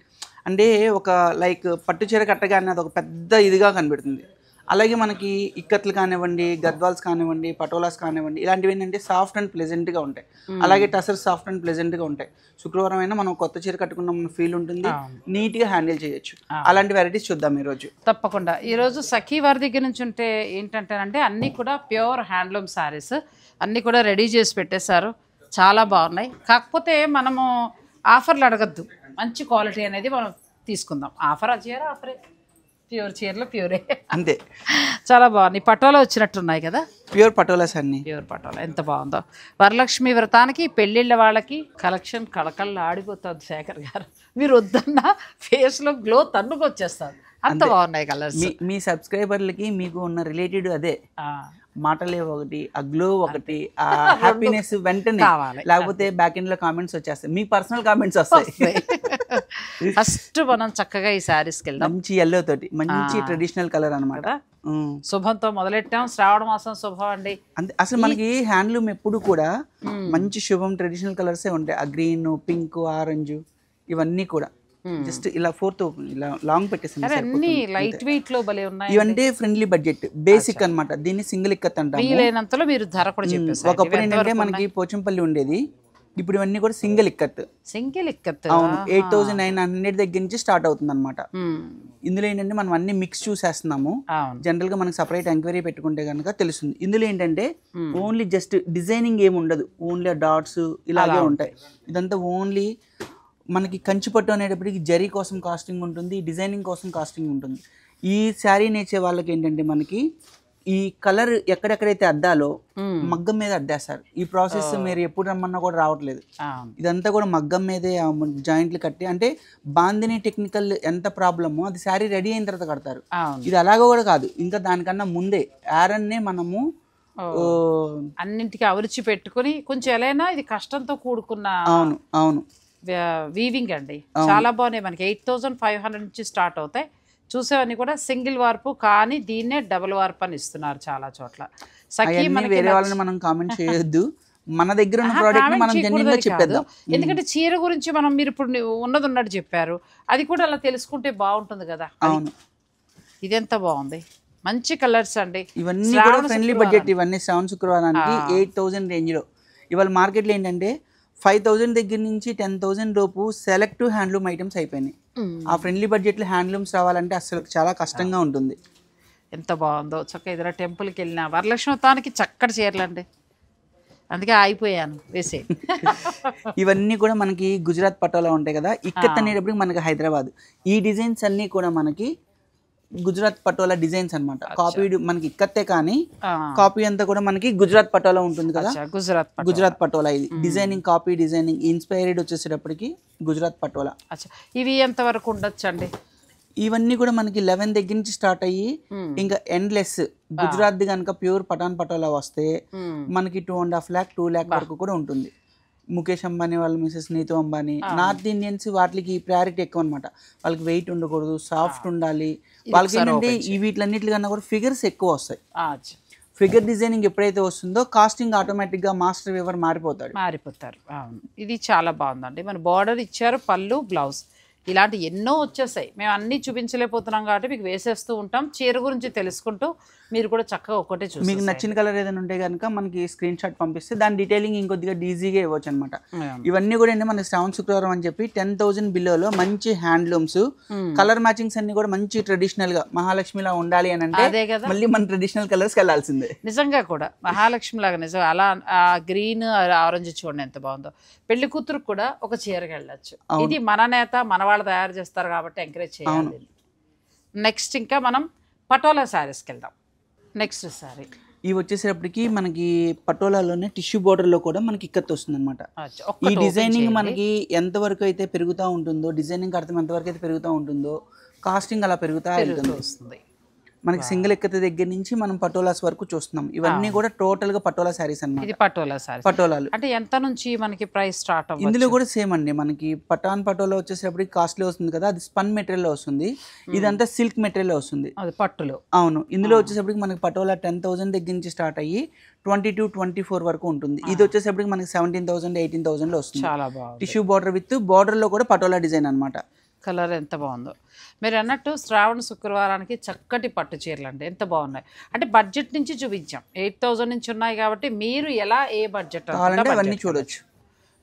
అంటే ఒక లైక్ పట్టు చీర కట్టగానే అది ఒక పెద్ద ఇదిగా కనబడుతుంది. అలాగే మనకి ఇక్కత్లు కానివ్వండి, గద్వాల్స్ కానివ్వండి, పటోలాస్ కానివ్వండి, ఇలాంటివి ఏంటంటే సాఫ్ట్ అండ్ ప్లెజెంట్గా ఉంటాయి. అలాగే టసర్ సాఫ్ట్ అండ్ ప్లెజెంట్గా ఉంటాయి. శుక్రవారం అయినా మనం కొత్త చీర కట్టుకున్న ఫీల్ ఉంటుంది, నీట్గా హ్యాండిల్ చేయొచ్చు. అలాంటి వెరైటీస్ చూద్దాం ఈరోజు. తప్పకుండా ఈరోజు సఖీ వారి దగ్గర నుంచి ఉంటే ఏంటంటేనంటే అన్నీ కూడా ప్యూర్ హ్యాండ్లూమ్ శారీస్ అన్నీ కూడా రెడీ చేసి పెట్టేశారు, చాలా బాగున్నాయి. కాకపోతే మనము ఆఫర్లు అడగద్దు, మంచి క్వాలిటీ అనేది మనం తీసుకుందాం. ఆఫర్ చీర ఆఫరే, ప్యూర్ చీరలు ప్యూరే అంతే. చాలా బాగుంది. పటోలా వచ్చినట్టున్నాయి కదా, ప్యూర్ పటోలాస్ అన్ని. ప్యూర్ పటోలా ఎంత బాగుందో. వరలక్ష్మి వ్రతానికి పెళ్ళిళ్ళ వాళ్ళకి కలెక్షన్ కళకళ ఆడిపోతుంది శేఖర్ గారు. మీరు వద్దన్న ఫేస్లో గ్లో తన్నుకొచ్చేస్తారు, అంత బాగున్నాయి కలర్స్. మీ సబ్స్క్రైబర్లకి మీకు ఉన్న రిలేటెడ్ అదే, మాటలే ఒకటి, ఆ గ్లో ఒకటి, ఆ హ్యాపీనెస్ వెంటనే, లేకపోతే బ్యాక్ ఎండ్ లో కామెంట్స్ వచ్చేస్తాయి, మీ పర్సనల్ కామెంట్స్ వస్తాయి. ఫస్ట్ మనం చక్కగా ఈ శారీస్కి వెళ్దాం. మంచి ఎల్లో తోటి, మంచి ట్రెడిషనల్ కలర్ అనమాట. శుభంతో మొదలెట్టాం. శ్రావణ మాసం శుభం అండి. అంతే, అసలు మనకి హ్యాండ్లూమ్ ఎప్పుడు కూడా మంచి శుభం ట్రెడిషనల్ కలర్సే ఉంటాయి. ఆ గ్రీన్, పింక్, ఆరెంజ్ ఇవన్నీ కూడా జస్ట్ ఇలా 4th ఇలా లాంగ్ పెట్టేసింది. అన్ని లైట్ వెయిట్ లో భలే ఉన్నాయి. ఇవంటే ఫ్రెండ్లీ బడ్జెట్ బేసిక్ అన్నమాట. దీన్ని సింగిల్ ఇక్కత్ అంటాము. వీలైనంతలో మీరు ధర కూడా చెప్పేసారు. ఒకప్పుడు ఏంటంటే మనకి పోచంపల్లి ఉండేది, ఇప్పుడు ఇవన్నీ కూడా సింగిల్ ఇక్కత్. సింగిల్ ఇక్కత్ అవును, 8,900 దగ్గర నుంచి స్టార్ట్ అవుతుంది అనమాట. ఇందులో ఏంటంటే మనం అన్ని మిక్స్ చూసేస్తున్నాము. జనరల్ గా మనకి సపరేట్ ఎంక్వైరీ పెట్టుకుంటే కనుక తెలుస్తుంది. ఇందులో ఏంటంటే ఓన్లీ జస్ట్ డిజైనింగ్ ఏమి ఉండదు, ఓన్లీ డాట్స్ ఇలాగే ఉంటాయి. ఇదంతా ఓన్లీ మనకి కంచిపట్టు అనేటప్పటికి జరీ కోసం కాస్టింగ్ ఉంటుంది, డిజైనింగ్ కోసం కాస్టింగ్ ఉంటుంది. ఈ శారీ నేర్చే వాళ్ళకి ఏంటంటే మనకి ఈ కలర్ ఎక్కడెక్కడైతే అద్దాలో మగ్గం మీద అద్దేస్తారు. ఈ ప్రాసెస్ మీరు ఎప్పుడు రమ్మన్నా కూడా రావట్లేదు. ఇదంతా కూడా మగ్గం మీదే జాయింట్లు కట్టి, అంటే బాందిని టెక్నికల్ ఎంత ప్రాబ్లమో అది శారీ రెడీ అయిన తర్వాత కడతారు. ఇది అలాగో కూడా కాదు, ఇంకా దానికన్నా ముందే యారన్నే మనము అన్నింటికి అవరిచి పెట్టుకుని కొంచెం ఎలా ఇది కష్టంతో కూడుకున్న. అవును అవును, వీవింగ్ అండి, చాలా బాగున్నాయి. మనకి 8,500 నుంచి స్టార్ట్ అవుతాయి. చూసేవన్నీ కూడా సింగిల్ వార్పు, కానీ దీన్నే డబుల్ వార్పు అని ఇస్తున్నారు చాలా చోట్ల. వేరే వాళ్ళని మనం కామెంట్ చేయొద్దు, మన దగ్గర ఉన్న ప్రోడక్ట్ మనం జెన్యూన్ గా చెప్పేద్దాం. ఎందుకంటే చీర గురించి మనం మీరు ఇప్పుడు ఉన్నది ఉన్నట్టు చెప్పారు, అది కూడా అలా తెలుసుకుంటే బాగుంటుంది కదా. అవును, ఇదెంత బాగుంది, మంచి కలర్స్ అండి. ఇవన్నీ కూడా ఫ్రెండ్లీ బడ్జెట్. ఇవన్నీ శ్రావణ శుక్రవారానికి 8,000 రేంజ్ లో. ఇవాళ మార్కెట్లో ఏంటంటే 5,000 దగ్గర నుంచి 10,000 లోపు సెలెక్టివ్ హ్యాండ్లూమ్ ఐటమ్స్ అయిపోయినాయి. ఆ ఫ్రెండ్లీ బడ్జెట్లో హ్యాండ్లూమ్స్ రావాలంటే అసలు చాలా కష్టంగా ఉంటుంది. ఎంత బాగుందో చక్కగా. ఇద్దరు టెంపుల్కి వెళ్ళిన వరలక్ష్మి వ్రతానికి చక్కటి చీరలండి, అందుకే ఆగిపోయాను వేసే. ఇవన్నీ కూడా మనకి గుజరాత్ పటోలా ఉంటాయి కదా, ఇక్కత్ అనేటప్పుడు మనకి హైదరాబాద్. ఈ డిజైన్స్ అన్నీ కూడా మనకి గుజరాత్ పటోలా డిజైన్స్ అన్నమాట. కాపీ మనకి ఇక్కతే, కానీ కాపీ అంతా కూడా మనకి గుజరాత్ పటోలా ఉంటుంది కదా. గుజరాత్ పటోలా ఇది డిజైనింగ్, కాపీ డిజైనింగ్ ఇన్స్పైర్డ్ వచ్చేసేటప్పటికి గుజరాత్ పటోలా. ఇవి ఎంత వరకు ఉండొచ్చు అండి? ఇవన్నీ కూడా మనకి 11 దగ్గర నుంచి స్టార్ట్ అయ్యి ఇంకా ఎండ్లెస్. గుజరాత్ కనుక ప్యూర్ పఠాన్ పటోలా వస్తే మనకి 2.5 lakh 2 lakh వరకు కూడా ఉంటుంది. ముఖేష్ అంబానీ వాళ్ళు, Mrs Neetu Ambani, North Indians వాటికి ప్రయారిటీ ఎక్కువ అనమాట. వాళ్ళకి వెయిట్ ఉండకూడదు, సాఫ్ట్ ఉండాలి. వాళ్ళకి ఏంటంటే ఈ వీటిలన్నిటికన్నా కూడా ఫిగర్స్ ఎక్కువ వస్తాయి. ఫిగర్ డిజైనింగ్ ఎప్పుడైతే వస్తుందో కాస్టింగ్ ఆటోమేటిక్ గా మాస్టర్ వీవర్ మారిపోతారు. ఇది చాలా బాగుందండి. మన బార్డర్ ఇచ్చారు, పళ్ళు, బ్లౌజ్, ఇలాంటి ఎన్నో వచ్చేసాయి. మేము అన్నీ చూపించలేకపోతున్నాం కాబట్టి మీకు వేసేస్తూ ఉంటాం. చీర గురించి తెలుసుకుంటూ మీరు కూడా చక్కగా ఒక్కటే చూసి మీకు నచ్చిన కలర్ ఏదైనా ఉంటే కనుక మనకి స్క్రీన్ షాట్ పంపిస్తే దాని డీటెయిలింగ్ ఇంకొద్దిగా ఈజీగా ఇవ్వచ్చు అనమాట. ఇవన్నీ కూడా ఏంటి మనకి శ్రావణ శుక్రవారం అని చెప్పి 10,000 బిలోలో మంచి హ్యాండ్లూమ్స్, కలర్ మ్యాచింగ్స్ అన్ని కూడా మంచి ట్రెడిషనల్ గా మహాలక్ష్మిలా ఉండాలి అని అంటే మళ్ళీ మన ట్రెడిషనల్ కలర్స్ వెళ్ళాల్సిందే. నిజంగా కూడా మహాలక్ష్మి లాగా నిజం. అలా ఆ గ్రీన్ ఆరెంజ్ చూడండి ఎంత బాగుందో. పెళ్లి కూతురు కూడా ఒక చీరకి వెళ్ళచ్చు. ఇది మన నేత మన వాళ్ళు తయారు చేస్తారు కాబట్టి ఎంకరేజ్ చేయాలి. నెక్స్ట్ ఇంకా మనం పటోలా శారీస్కి వెళ్దాం. నెక్స్ట్ శారీ ఇవి వచ్చేసేటప్పటికి మనకి పటోలాలోనే టిష్యూ బోర్డర్ లో కూడా మనకి ఇక్కత్ వస్తుంది అనమాట. ఈ డిజైనింగ్ మనకి ఎంతవరకు అయితే పెరుగుతూ ఉంటుందో, డిజైనింగ్ అర్థం ఎంతవరకు అయితే పెరుగుతూ ఉంటుందో కాస్టింగ్ అలా పెరుగుతూ వస్తుంది. మనకి సింగిల్ ఇక్కత్ దగ్గర నుంచి మనం పటోలాస్ వరకు చూస్తున్నాం. ఇవన్నీ కూడా టోటల్ గా పటోలా శారీస్ అన్నమాట. ఇది పటోలా శారీ. పటోలాలు అంటే ఎంత నుంచి మనకి ప్రైస్ స్టార్ట్ అవుతుంది? ఇందులో కూడా సేమ్ అండి. మనకి పటాన్ పటోలా వచ్చేసేపటికి కాస్ట్లీ వస్తుంది కదా, అది స్పన్ మెటీరియల్ లో వస్తుంది. ఇదంతా సిల్క్ మెటీరియల్ లో వస్తుంది, అది పట్టులో. అవును, ఇందులో వచ్చేసేపటికి మనకి పటోలా 10,000 దగ్గర నుంచి స్టార్ట్ అయ్యి 22-24 వరకు ఉంటుంది. ఇది వచ్చేసేపటికి మనకి 17,000 18,000 లో వస్తుంది. చాలా బాగుంది. టిష్యూ బార్డర్ విత్ బార్డర్ లో కూడా పటోలా డిజైన్ అనమాట. కలర్ ఎంత బాగుందో. మీరు అన్నట్టు శ్రావణ శుక్రవారానికి చక్కటి పట్టు చీరలు అండి, ఎంత బాగున్నాయి. అంటే బడ్జెట్ నుంచి చూపించాం, 8,000 నుంచి ఉన్నాయి కాబట్టి మీరు ఎలా ఏ బడ్జెట్ అవన్నీ చూడొచ్చు.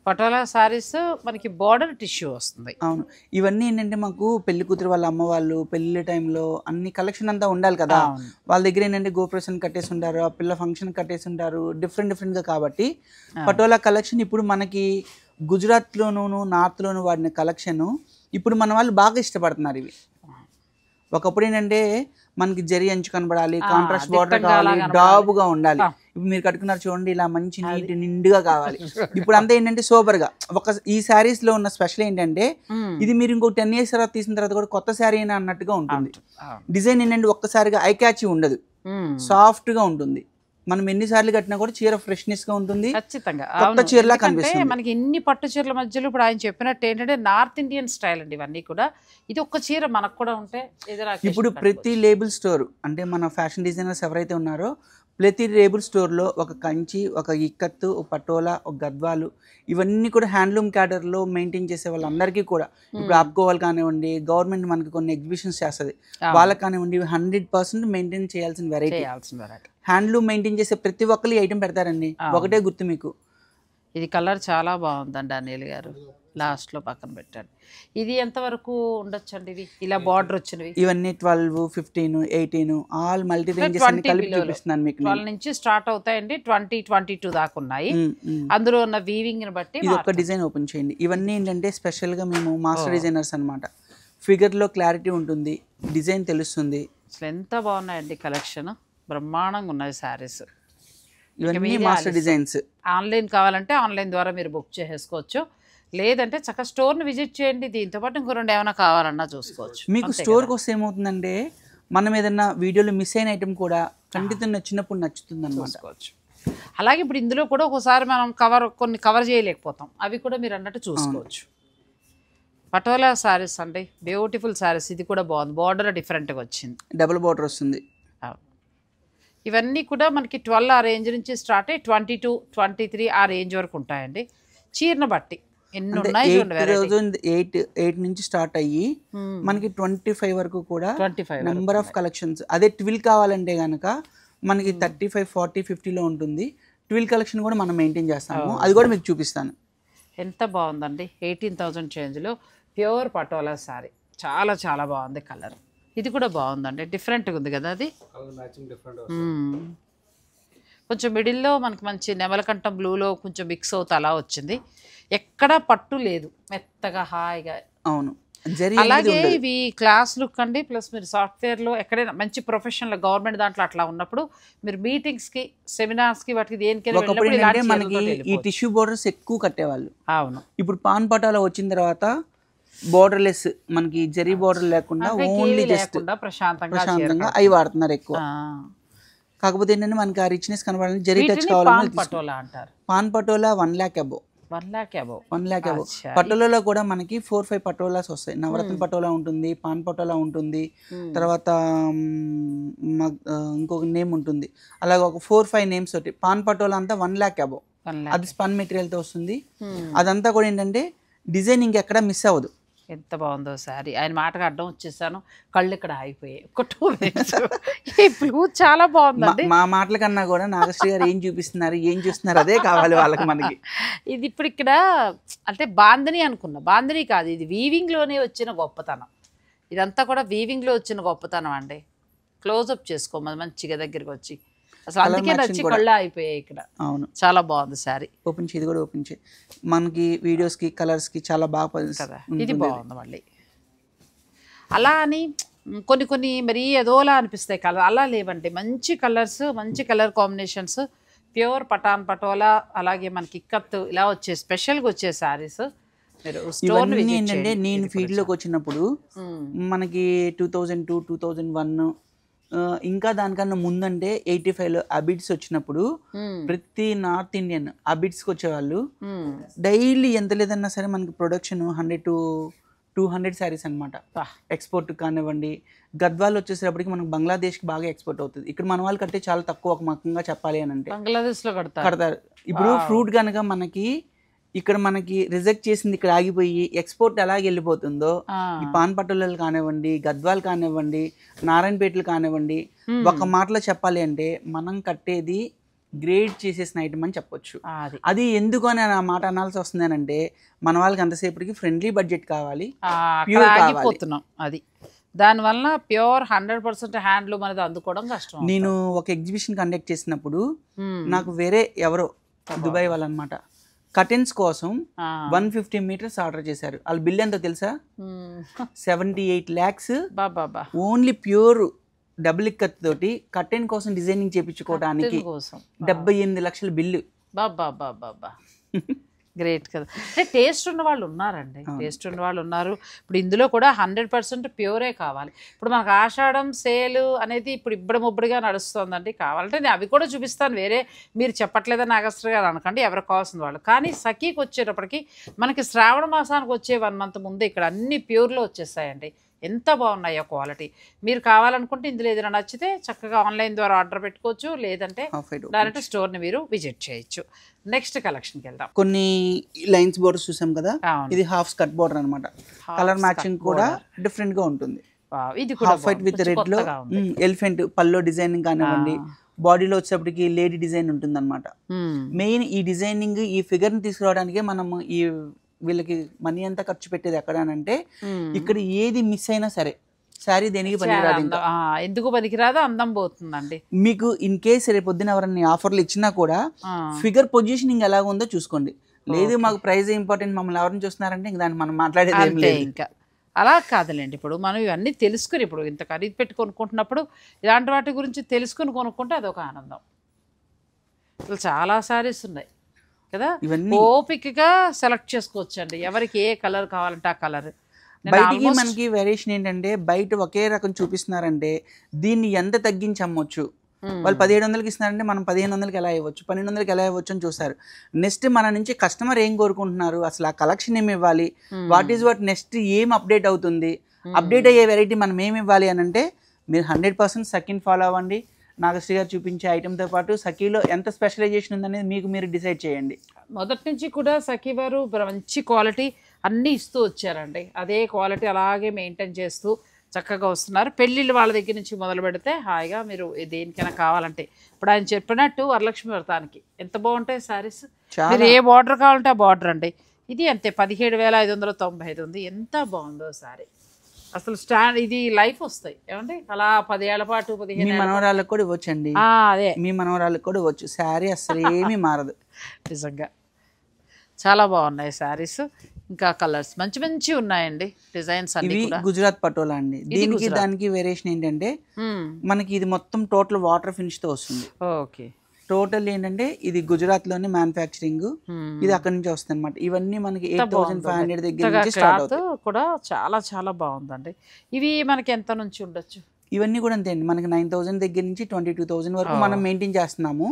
పటోలా సారీస్ మనకి బార్డర్ టిష్యూ వస్తుంది. అవును, ఇవన్నీ ఏంటంటే మాకు పెళ్లి కూతురు వాళ్ళ అమ్మ వాళ్ళు పెళ్లి టైంలో అన్ని కలెక్షన్ అంతా ఉండాలి కదా. వాళ్ళ దగ్గర ఏంటంటే గోప్రసన్ కట్టేసి ఉంటారు, ఆ పిల్ల ఫంక్షన్ కట్టేసి ఉంటారు, డిఫరెంట్ గా. కాబట్టి పటోలా కలెక్షన్ ఇప్పుడు మనకి గుజరాత్లోనూ నార్త్లోనూ వాడిన కలెక్షన్ ఇప్పుడు మన వాళ్ళు బాగా ఇష్టపడుతున్నారు. ఇవి ఒకప్పుడు ఏంటంటే మనకి జరి అంచు కనబడాలి, కాంట్రాస్ట్ బార్డర్ కావాలి, డాబుగా ఉండాలి. ఇప్పుడు మీరు కట్టుకున్నారు చూడండి, ఇలా మంచి నీట్ నిండుగా కావాలి. ఇప్పుడు అంతా ఏంటంటే సోబర్ గా. ఈ శారీస్ లో ఉన్న స్పెషల్ ఏంటంటే ఇది మీరు ఇంకో 10 years తర్వాత తీసిన తర్వాత కూడా కొత్త శారీ అయినా అన్నట్టుగా ఉంటుంది. డిజైన్ ఏంటంటే ఒక్కసారిగా ఐ క్యాచ్ ఉండదు, సాఫ్ట్ గా ఉంటుంది. మనం ఎన్నిసార్లు కట్టినా కూడా చీర ఫ్రెష్నెస్ గా ఉంటుంది, ఖచ్చితంగా కొత్త చీరలా కనిపిస్తుంది. మనకి ఇన్ని పట్టు చీరల మధ్యలో ఇప్పుడు ఆయన చెప్పినట్టు ఏంటంటే నార్త్ ఇండియన్ స్టైల్ అండి ఇవన్నీ కూడా. ఇది ఒక్క చీర మనకు కూడా ఉంటే ఏదైనా ఇప్పుడు ప్రతి లేబుల్ స్టోర్ అంటే మన ఫ్యాషన్ డిజైనర్స్ ఎవరైతే ఉన్నారో ప్రతి లేబుల్ స్టోర్లో ఒక కంచి, ఒక ఇక్కత్తు, ఒక పటోలా, ఒక గద్వాలు ఇవన్నీ కూడా హ్యాండ్లూమ్ క్యాడర్లో మెయింటైన్ చేసే వాళ్ళందరికీ కూడా ఇప్పుడు ఆప్కోవాల్ కానివ్వండి, గవర్నమెంట్ మనకి కొన్ని ఎగ్జిబిషన్స్ చేస్తుంది, వాళ్ళకి కానివ్వండి 100% మెయింటైన్ చేయాల్సిన వెరైటీ. హ్యాండ్లూమ్ మెయింటైన్ చేసే ప్రతి ఒక్కరు ఐటమ్ పెడతారండి. ఒకటే గుర్తు మీకు, ఇది కలర్ చాలా బాగుందండి అనిల్ గారు, లాస్ట్లో పక్కన పెట్టండి. ఇది ఎంతవరకు ఉండొచ్చండి? ఇది ఇలా బార్డర్ వచ్చినవి ఇవన్నీ 12, 15, 18 ఆల్ మల్టీ రేంజెస్ అన్ని కలిపి చూపిస్తున్నాను మీకు. 12 నుంచి స్టార్ట్ అవుతాయండి, 20, 22 దాకా ఉన్నాయి. అందులో ఉన్న వీవింగ్ ని బట్టి ఇది ఒక డిజైన్ ఓపెన్ చేయండి. ఇవన్నీ ఏంటంటే స్పెషల్ గా మేము మాస్టర్ డిజైనర్స్ అన్నమాట. ఫిగర్ లో క్లారిటీ ఉంటుంది, డిజైన్ తెలుస్తుంది. అసలు ఎంత బాగున్నాయండి కలెక్షన్, బ్రహ్మాండంగా ఉన్నాయి శారీస్. ఇవన్నీ మాస్టర్ డిజైన్స్. ఆన్లైన్ కావాలంటే ఆన్లైన్ ద్వారా మీరు బుక్ చేసేసుకోవచ్చు, లేదంటే చక్కగా స్టోర్ని విజిట్ చేయండి. దీంతో పాటు ఇంకో 2 ఏమైనా కావాలన్నా చూసుకోవచ్చు. మీకు స్టోర్కి వస్తే ఏమవుతుందంటే మనం ఏదన్నా వీడియోలో మిస్ అయిన ఐటమ్ కూడా కంటితో నచ్చినప్పుడు నచ్చుతుంది అన్నమాట. అలాగే ఇప్పుడు ఇందులో కూడా ఒకసారి మనం కొన్ని కవర్ చేయలేకపోతాం, అవి కూడా మీరు అన్నట్టు చూసుకోవచ్చు. పటోలా శారీస్ అండి, బ్యూటిఫుల్ శారీస్. ఇది కూడా బాగుంది, బార్డర్ డిఫరెంట్గా వచ్చింది, డబుల్ బార్డర్ వస్తుంది. ఇవన్నీ కూడా మనకి 12 ఆ రేంజ్ నుంచి స్టార్ట్ అయ్యి 22, 23 ఆ రేంజ్ వరకు ఉంటాయండి, చీరను బట్టి. 8 నుంచి స్టార్ట్ అయ్యి మనకి 25 వరకు కూడా నెంబర్ ఆఫ్ కలెక్షన్స్. అదే ట్విల్ కావాలంటే కనుక మనకి 35, 40, 50లో ఉంటుంది. ట్విల్ కలెక్షన్ కూడా మనం మెయింటైన్ చేస్తాము, అది కూడా మీకు చూపిస్తాను. ఎంత బాగుందండి, 18,000 చేంజ్లో ప్యూర్ పటోలా శారీ, చాలా చాలా బాగుంది కలర్. ఇది కూడా బాగుందండి, డిఫరెంట్గా ఉంది కదా అది. కొంచెం మిడిల్లో మనకి మంచి నెమలకంఠం బ్లూలో కొంచెం మిక్స్ అవుతా అలా వచ్చింది, ఎక్కడా పట్టు లేదు, మెత్తగా హాయిగా. అవును, అలాగే ఇవి క్లాస్ లుక్ అండి. ప్లస్ మీరు సాఫ్ట్వేర్లో ఎక్కడైనా మంచి ప్రొఫెషనల్ గవర్నమెంట్ దాంట్లో అట్లా ఉన్నప్పుడు మీరు మీటింగ్స్కి, సెమినార్స్కి, వాటికి దేనికైనా మనకి ఈ టిష్యూ బోర్డర్స్ ఎక్కువ కట్టేవాళ్ళు. అవును, ఇప్పుడు పాన్ పటాలో వచ్చిన తర్వాత బోర్డర్లెస్ మనకి జరీ బోర్డర్ లేకుండా ఓన్లీ జస్ట్ ప్రశాంతంగా అవి వాడుతున్నారు ఎక్కువ. కాకపోతే ఏంటంటే మనకి ఆ రిచ్నెస్ కనబడాలని జరీ టచ్ కావాలని pan patola 1 lakh above. 1 lakh above. పటోలాలో కూడా మనకి 4-5 పటోలాస్ వస్తాయి. నవరత్న పటోలా ఉంటుంది, పాన్ పటోలా ఉంటుంది, తర్వాత ఇంకొక నేమ్ ఉంటుంది, అలాగే ఒక 4-5 నేమ్స్ తోటి పాన్ పటోలా అంతా 1 lakh above. అది స్పన్ మెటీరియల్తో వస్తుంది. అదంతా కూడా ఏంటంటే డిజైన్ ఇంకెక్కడ మిస్ అవ్వదు. ఎంత బాగుందో శారీ. ఆయన మాటగా అడ్డం వచ్చేసాను, కళ్ళు ఇక్కడ ఆగిపోయాయి. ఒక 2 minutes. ఈ బ్లూ చాలా బాగుందండి. మా మాటల కన్నా కూడా నాగశ్రీ గారు ఏం చూపిస్తున్నారు, ఏం చూస్తున్నారు అదే కావాలి వాళ్ళకి. మనకి ఇది ఇప్పుడు ఇక్కడ అంటే బాందిని అనుకున్నా, బాందిని కాదు, ఇది వీవింగ్లోనే వచ్చిన గొప్పతనం. ఇదంతా కూడా వీవింగ్లో వచ్చిన గొప్పతనం అండి. క్లోజప్ చేసుకోమది మంచిగా దగ్గరికి వచ్చి, అసలు అందుకే నచ్చి కళ్ళు అయిపోయాయి ఇక్కడ. అవును, చాలా బాగుంది శారీ. ఓపెన్ చేయి, ఇది కూడా ఓపెన్ చేయి. మనకి వీడియోస్కి కలర్స్కి చాలా బాగా కదా, ఇది బాగుంది. మళ్ళీ అలా అని కొన్ని మరీ ఏదోలా అనిపిస్తాయి కలర్, అలా లేవండి. మంచి కలర్స్, మంచి colour combinations, pure Patan Patola, అలాగే మనకి ఇక్కత్తు ఇలా వచ్చే స్పెషల్గా వచ్చే శారీస్. ఏంటంటే నేను ఫీల్డ్లోకి వచ్చినప్పుడు మనకి 2002, 2001 ఇంకా దానికన్నా ముందంటే 85లో అబిడ్స్ వచ్చినప్పుడు ప్రతి నార్త్ ఇండియన్ అబిడ్స్కి వచ్చేవాళ్ళు. డైలీ ఎంత లేదన్నా సరే మనకి ప్రొడక్షన్ 100 to 200 శారీస్ అనమాట. ఎక్స్పోర్ట్ కానివ్వండి, గద్వాలు వచ్చేసేటప్పటికి మనకు బంగ్లాదేశ్కి బాగా ఎక్స్పోర్ట్ అవుతుంది. ఇక్కడ మన వాళ్ళు కట్టే చాలా తక్కువ, ఒక మకంగా చెప్పాలి అని అంటే బంగ్లాదేశ్లో కడతారు. ఇప్పుడు ఫ్రూట్ కనుక మనకి ఇక్కడ మనకి రిజెక్ట్ చేసింది ఇక్కడ ఆగిపోయి ఎక్స్పోర్ట్ ఎలాగ వెళ్ళిపోతుందో ఈ పాన్ పటోలాలు కానివ్వండి, గద్వాలు కానివ్వండి, నారాయణపేటలు కానివ్వండి, ఒక మాటలో చెప్పాలి అంటే మనం కట్టేది గ్రేడ్ చేసేసిన ఐటమ్ అని చెప్పొచ్చు. అది ఎందుకు అని ఆ మాట అనాల్సి వస్తుంది అని అంటే మన వాళ్ళకి అంతసేపటికి ఫ్రెండ్లీ బడ్జెట్ కావాలి, ప్యూర్ కావాలి. అది దానివల్ల ప్యూర్ 100% హ్యాండ్లూమ్ అనేది అందుకోవడం కష్టం. నేను ఒక ఎగ్జిబిషన్ కండక్ట్ చేసినప్పుడు నాకు వేరే ఎవరో దుబాయ్ వాళ్ళు అనమాట కర్టెన్స్ కోసం 150 meters ఆర్డర్ చేశారు. వాళ్ళ బిల్ ఎంతో తెలుసా? 78 lakhs. Only pure double ikat తోటి కర్టెన్ కోసం డిజైనింగ్ చేయించుకోవడానికి 78 లక్షల బిల్లు. గ్రేట్ కదా. అంటే టేస్ట్ ఉన్న వాళ్ళు ఉన్నారండి, టేస్ట్ ఉన్న వాళ్ళు ఉన్నారు. ఇప్పుడు ఇందులో కూడా 100% ప్యూరే కావాలి. ఇప్పుడు మనకు ఆషాఢం సేల్ అనేది ఇప్పుడు ఇబ్బడిముబ్బడిగా నడుస్తుందండి. కావాలంటే నేను అవి కూడా చూపిస్తాను, వేరే మీరు చెప్పట్లేదని నాగేశ్వర గారు అనకండి, ఎవరికి కావాల్సిన వాళ్ళు. కానీ సఖీకి వచ్చేటప్పటికి మనకి శ్రావణ మాసానికి వచ్చే 1 month ముందే ఇక్కడ అన్ని ప్యూర్లో వచ్చేసాయండి. ఎంత బాగున్నాయో క్వాలిటీ. మీరు కావాలనుకుంటే ఇందులో ఏదైనా నచ్చితే చక్కగా ఆన్లైన్ ద్వారా ఆర్డర్ పెట్టుకోవచ్చు, లేదంటే డైరెక్ట్ స్టోర్ని మీరు విజిట్ చేయొచ్చు. నెక్స్ట్ కలెక్షన్కి వెళ్దాం. కొన్ని లైన్స్ బోర్డర్స్ చూసాం కదా, ఇది హాఫ్ స్కర్ట్ బోర్డర్ అనమాట. కలర్ మ్యాచింగ్ కూడా డిఫరెంట్ గా ఉంటుంది. ఇది కూడా హాఫ్ వైట్ విత్ రెడ్ లో ఎలిఫెంట్ పల్లో డిజైనింగ్ కానివ్వండి, బాడీలో వచ్చేప్పటికి లేడీ డిజైన్ ఉంటుంది అనమాట. మెయిన్ ఈ డిజైనింగ్ ఈ ఫిగర్ ని తీసుకురావడానికే మనం ఈ వీళ్ళకి మనీ అంతా ఖర్చు పెట్టేది ఎక్కడ అంటే, ఇక్కడ ఏది మిస్ అయినా సరే శారీ దేనికి పనికిరాదు. ఎందుకు పనికిరాదు, అందం పోతుందండి మీకు. ఇన్ కేస్ రేపు పొద్దున ఎవరన్నా ఆఫర్లు ఇచ్చినా కూడా ఫిగర్ పొజిషనింగ్ ఎలా ఉందో చూసుకోండి. లేదు మాకు ప్రైస్ ఇంపార్టెంట్, మమ్మల్ని ఎవరిని చూస్తున్నారంటే ఇంక దాన్ని మనం మాట్లాడేది ఏం లేదు. ఇంకా అలా కాదులేండి, ఇప్పుడు మనం ఇవన్నీ తెలుసుకుని, ఇప్పుడు ఇంత ఖరీదు పెట్టి కొనుక్కుంటున్నప్పుడు ఇలాంటి వాటి గురించి తెలుసుకుని కొనుక్కుంటే అదొక ఆనందం. అసలు చాలా సారీస్ ఉన్నాయి కదా, ఓపికగా సెలెక్ట్ చేసుకోవచ్చు అండి. ఎవరికి ఏ కలర్ కావాలంటే ఆ కలర్. బయటికి మనకి వేరియేషన్ ఏంటంటే, బయట ఒకే రకం చూపిస్తున్నారంటే దీన్ని ఎంత తగ్గించి అమ్మొచ్చు. వాళ్ళు 1700కి ఇస్తున్నారంటే మనం 1500కి ఎలా ఇవ్వచ్చు, 1200కి ఎలా ఇవ్వచ్చు అని చూస్తారు. నెక్స్ట్ మన నుంచి కస్టమర్ ఏం కోరుకుంటున్నారు, అసలు ఆ కలెక్షన్ ఏమి ఇవ్వాలి, వాట్ ఈజ్ వాట్ నెక్స్ట్ ఏం అప్డేట్ అవుతుంది, అప్డేట్ అయ్యే వెరైటీ మనం ఏమి ఇవ్వాలి అని అంటే, మీరు 100% సఖీని ఫాలో అవ్వండి. నాగశ్రీ గారు చూపించే ఐటెంతో పాటు సఖీలో ఎంత స్పెషలైజేషన్ ఉందనేది మీకు మీరు డిసైడ్ చేయండి. మొదటి నుంచి కూడా సఖీ వారు మంచి క్వాలిటీ అన్నీ ఇస్తూ వచ్చారండి. అదే క్వాలిటీ అలాగే మెయింటైన్ చేస్తూ చక్కగా వస్తున్నారు. పెళ్ళిళ్ళు వాళ్ళ దగ్గర నుంచి మొదలు పెడితే హాయిగా మీరు దేనికైనా కావాలంటే, ఇప్పుడు ఆయన చెప్పినట్టు వరలక్ష్మి వ్రతానికి ఎంత బాగుంటాయి శారీస్. మీరు ఏ బార్డర్ కావాలంటే ఆ బార్డర్ అండి. ఇది అంతే 17,595 ఉంది. ఎంత బాగుందో శారీ అసలు. స్టాండ్ ఇది లైఫ్ వస్తాయి ఏమండి, అలా 10 ఏళ్ల పాటు 15 మనవరాళ్ళకి కూడా ఇవ్వచ్చు అండి. అదే మీ మనవరాళ్ళకి కూడా ఇవ్వచ్చు. శారీ అసలు ఏమీ మారదు. నిజంగా చాలా బాగున్నాయి శారీస్. ఇంకా కలర్స్ మంచి మంచి ఉన్నాయండి, డిజైన్స్ అన్ని కూడా. గుజరాత్ పటోలా అండి. దీనికి దానికి వేరియేషన్ ఏంటంటే, మనకి ఇది మొత్తం టోటల్ వాటర్ ఫినిష్ తో వస్తుంది. ఓకే. టోటల్ ఏంటంటే ఇది గుజరాత్ లోని మ్యానుఫ్యాక్చరింగ్, ఇది అక్కడ నుంచి వస్తుంది అనమాట. ఇవన్నీ మనకి 8500 దగ్గర నుంచి స్టార్ట్ అవుతాయి. కూడా చాలా చాలా బాగుందండి. ఇవి మనకి ఎంత నుంచి ఉండొచ్చు? ఇవన్నీ కూడా అంతే అండి, మనకి 9000 దగ్గర నుంచి 22,000 వరకు మనం మెయింటైన్ చేస్తున్నాము.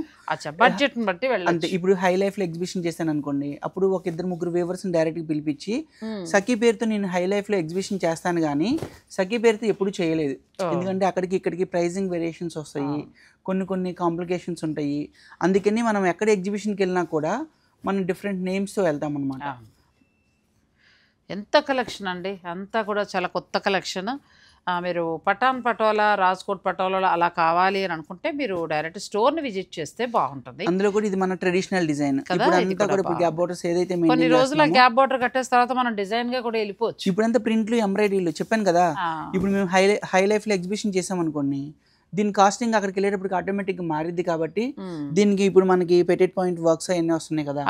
బడ్జెట్ బట్టి అంతే. ఇప్పుడు హై లైఫ్ లో ఎగ్జిబిషన్ చేశాను అనుకోండి, అప్పుడు ఒక 2-3 వేవర్స్ డైరెక్ట్ గా పిలిపించి సఖీ పేరుతో నేను హై లైఫ్ లో ఎగ్జిబిషన్ చేస్తాను, కానీ సఖీ పేరుతో ఎప్పుడు చేయలేదు. ఎందుకంటే అక్కడికి ఇక్కడికి ప్రైజింగ్ వేరియేషన్స్ వస్తాయి, కొన్ని కాంప్లికేషన్స్ ఉంటాయి. అందుకని మనం ఎక్కడ ఎగ్జిబిషన్కి వెళ్ళినా కూడా మనం డిఫరెంట్ నేమ్స్తో వెళ్తాం అనమాట. ఎంత కలెక్షన్ అండి, అంతా కూడా చాలా కొత్త కలెక్షన్. మీరు పఠాన్ పటోలా, రాజ్కోట్ పటోలా అలా కావాలి అని అనుకుంటే మీరు డైరెక్ట్ స్టోర్ని విజిట్ చేస్తే బాగుంటుంది. అందులో కూడా ఇది మన ట్రెడిషనల్ డిజైన్. గ్యాప్ బోర్డర్స్ ఏదైతే కొన్ని రోజుల గ్యాప్ బోర్డర్ కట్టేసిన తర్వాత మనం డిజైన్ గా కూడా వెళ్ళిపోవచ్చు. ఇప్పుడంతా ప్రింట్లు, ఎంబ్రాయిడరీలు చెప్పాను కదా. ఇప్పుడు మేము హై లైఫ్ లో ఎగ్జిబిషన్ చేసాం అనుకోండి, దీని కాస్టింగ్ అక్కడికి వెళ్ళేటప్పటికి ఆటోమేటిక్గా మారిద్ది. కాబట్టి దీనికి ఇప్పుడు మనకి పెటెడ్ పాయింట్ వర్క్స్ అవన్నీ వస్తున్నాయి కదా,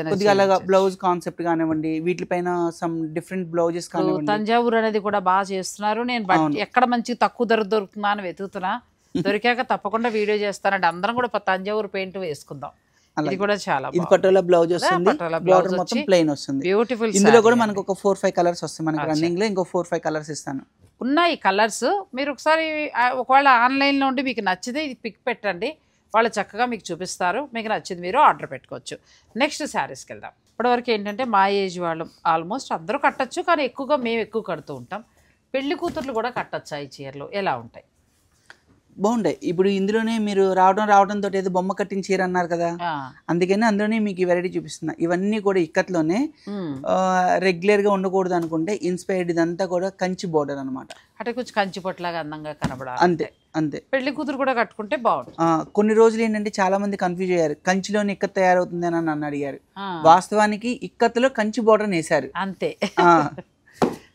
కొద్దిగా అలాగా బ్లౌజ్ కాన్సెప్ట్ కానివ్వండి, వీటిపైన సమ్ డిఫరెంట్ బ్లౌజెస్ కానివ్వండి. తంజావూరు అనేది కూడా బాగా చేస్తున్నారు. నేను ఎక్కడ మంచి తక్కువ ధర దొరుకుతుందా అని వెతుకుతున్నా, దొరికాక తప్పకుండా వీడియో చేస్తానండి. అందరం కూడా తంజావూరు పెయింట్ వేసుకుందాం. ఇది కూడా చాలా ఇది పటోలా బ్లౌజ్ వస్తుంది, బార్డర్ మొత్తం ప్లెయిన్ వస్తుంది, బ్యూటిఫుల్. ఇందులో కూడా మనకు ఒక 4-5 కలర్స్ వస్తాయి. మనకి రన్నింగ్ లో ఇంకో 4-5 కలర్స్ ఇస్తాను. ఉన్నాయి కలర్స్. మీరు ఒకసారి ఒకవేళ ఆన్లైన్లో ఉండి మీకు నచ్చితే ఇది పిక్ పెట్టండి, వాళ్ళు చక్కగా మీకు చూపిస్తారు. మీకు నచ్చింది మీరు ఆర్డర్ పెట్టుకోవచ్చు. నెక్స్ట్ శారీస్కి వెళ్దాం. ఇప్పటివరకు ఏంటంటే మా ఏజ్ వాళ్ళు ఆల్మోస్ట్ అందరూ కట్టచ్చు, కానీ ఎక్కువగా మేము ఎక్కువ కడుతూ ఉంటాం. పెళ్లి కూతుర్లు కూడా కట్టచ్చా ఈ చీరలు? ఎలా ఉంటాయి? బాగుంటాయి. ఇప్పుడు ఇందులోనే మీరు రావడంతో ఏదో బొమ్మ కట్టిన చీర అన్నారు కదా, అందుకని అందులోనే మీకు ఈ వెరైటీ చూపిస్తున్నా. ఇవన్నీ కూడా ఇక్కత్లోనే రెగ్యులర్ గా ఉండకూడదు అనుకుంటే ఇన్స్పైర్డ్, ఇదంతా కూడా కంచి బోర్డర్ అనమాట. అంటే కొంచెం కంచి పొట్లాగా అందంగా కనబడాలి. అంతే అంతే. పెళ్లి కూతురు కూడా కట్టుకుంటే బాగుంటుంది. కొన్ని రోజులు ఏంటంటే చాలా మంది కన్ఫ్యూజ్ అయ్యారు, కంచిలోని ఇక్కత్ తయారవుతుంది అని నన్ను అడిగారు. వాస్తవానికి ఇక్కత్తులో కంచి బోర్డర్ వేశారు అంతే.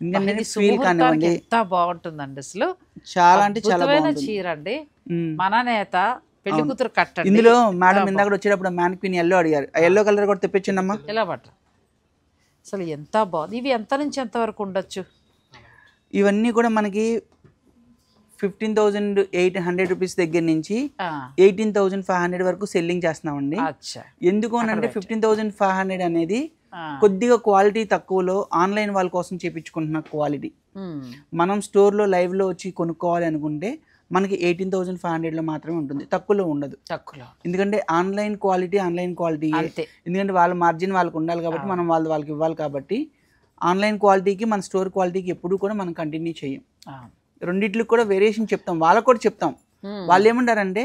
ఎంత బాగుంటుందండి అసలు, చాలా అంటే చాలా బాగుంటుంది చీర అండి. మన నేత పెళ్లి కూతురు కట్టండి. ఇందులో మేడం ఇందాక వచ్చేటప్పుడు మ్యానిక్విన్ ఎల్లో అడిగారు, ఆ ఎల్లో కలర్ కూడా తెప్పించండమ్మా. ఎలా పట్ట అసలు ఎంత బాగుంది. ఇవి ఎంత నుంచి ఎంత వరకు ఉండొచ్చు? ఇవన్నీ కూడా మనకి 15,800 రూపీస్ దగ్గర నుంచి 18,500 వరకు సెల్లింగ్ చేస్తున్నామండి. ఎందుకు అని అంటే 15,500 అనేది కొద్దిగా క్వాలిటీ తక్కువలో ఆన్లైన్ వాళ్ళ కోసం చేపించుకుంటున్న క్వాలిటీ మనం స్టోర్లో లైవ్లో వచ్చి కొనుక్కోవాలి అనుకుంటే మనకి 18,500లో మాత్రమే ఉంటుంది, తక్కువలో ఉండదు. తక్కువలో ఎందుకంటే ఆన్లైన్ క్వాలిటీ ఎందుకంటే వాళ్ళ మార్జిన్ వాళ్ళకి ఉండాలి కాబట్టి మనం వాళ్ళకి ఇవ్వాలి కాబట్టి ఆన్లైన్ క్వాలిటీకి మన స్టోర్ క్వాలిటీకి ఎప్పుడు కూడా మనం కంటిన్యూ చేయం. రెండిట్లకు కూడా వేరియేషన్ చెప్తాం, వాళ్ళకు కూడా చెప్తాం. వాళ్ళు ఏమంటారంటే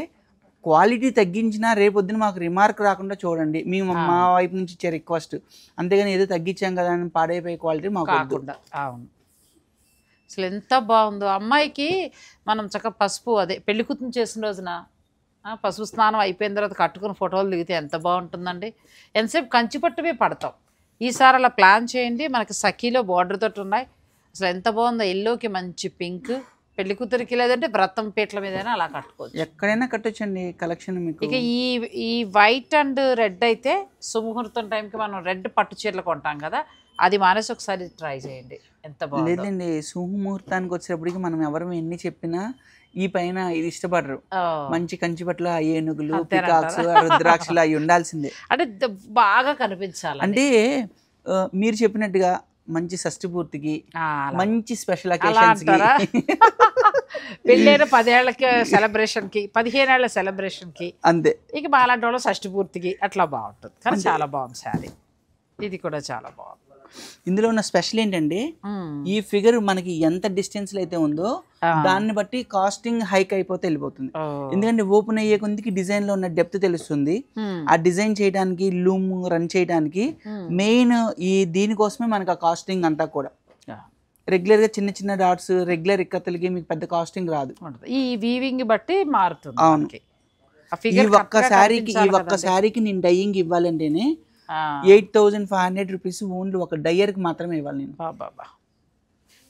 క్వాలిటీ తగ్గించినా రేపొద్దున మాకు రిమార్క్ రాకుండా చూడండి, మేము మా వైపు నుంచి ఇచ్చే రిక్వెస్ట్, అంతేగాని ఏదో తగ్గించాం కదా అని పాడైపోయే క్వాలిటీ మాకు కాకుండా. అవును, అసలు ఎంత బాగుందో. అమ్మాయికి మనం చక్కగా పసుపు అదే పెళ్లి కూతురు చేసిన రోజున పసుపు స్నానం అయిపోయిన తర్వాత కట్టుకుని ఫోటోలు దిగితే ఎంత బాగుంటుందండి. ఎంతసేపు కంచిపట్టువే పడతాం. ఈసారి అలా ప్లాన్ చేయండి. మనకి సఖీలో బార్డర్ తోటి ఉన్నాయి. అసలు ఎంత బాగుందో, ఎల్లోకి మంచి పింక్, పెళ్లి కూతురికి లేదంటే వ్రతం పీటల మీదైనా అలా కట్టుకోవచ్చు, ఎక్కడైనా కట్టొచ్చండి కలెక్షన్ మీకు. ఇక ఈ వైట్ అండ్ రెడ్ అయితే సుముహూర్తం టైంకి మనం రెడ్ పట్టు చీరలు కొంటాం కదా, అది మానేసి ఒకసారి ట్రై చేయండి, ఎంత బాగుంది. లేదండి, సుముహూర్తానికి వచ్చేటప్పటికి మనం ఎవరు ఎన్ని చెప్పినా ఈ పైన ఇది ఇష్టపడరు. మంచి కంచి పట్ల ఏనుగులు, పికాక్స్, రుద్రాక్షలు అవి ఉండాల్సిందే. అంటే బాగా కనిపించాలి. అంటే మీరు చెప్పినట్టుగా మంచి షష్ఠి పూర్తికి, మంచి స్పెషల్ అకేషన్స్ కి, పెళ్ళైన 10 ఏళ్ళకి సెలబ్రేషన్ కి, 15 ఏళ్ల సెలబ్రేషన్ కి, అంతే. ఇక మాలాంటి వాళ్ళు షష్ఠి పూర్తికి అట్లా బాగుంటుంది. కానీ చాలా బాగుంది శారీ, ఇది కూడా చాలా బాగుంది. ఇందులో ఉన్న స్పెషల్ ఏంటంటే ఈ ఫిగర్ మనకి ఎంత డిస్టెన్స్ లో అయితే ఉందో దాన్ని బట్టి కాస్టింగ్ హైక్ అయిపోతే వెళ్ళిపోతుంది. ఎందుకంటే ఓపెన్ అయ్యే కొద్దికి డిజైన్ లో ఉన్న డెప్త్ తెలుస్తుంది. ఆ డిజైన్ చేయడానికి, లూమ్ రన్ చేయడానికి మెయిన్ దీనికోసమే మనకి ఆ కాస్టింగ్ అంతా కూడా. రెగ్యులర్ గా చిన్న చిన్న డాట్స్, రెగ్యులర్ ఇక్కత్తులకి మీకు పెద్ద కాస్టింగ్ రాదు. ఈ వీవింగ్ బట్టి మారుతుంది. అవును, ఈ ఒక్క శారీకి నేను డైయింగ్ ఇవ్వాలంటేనే 8,500 రూపీస్ ఓన్లీ ఒక డయ్యర్కి మాత్రమే ఇవ్వాలి నేను. బాబా,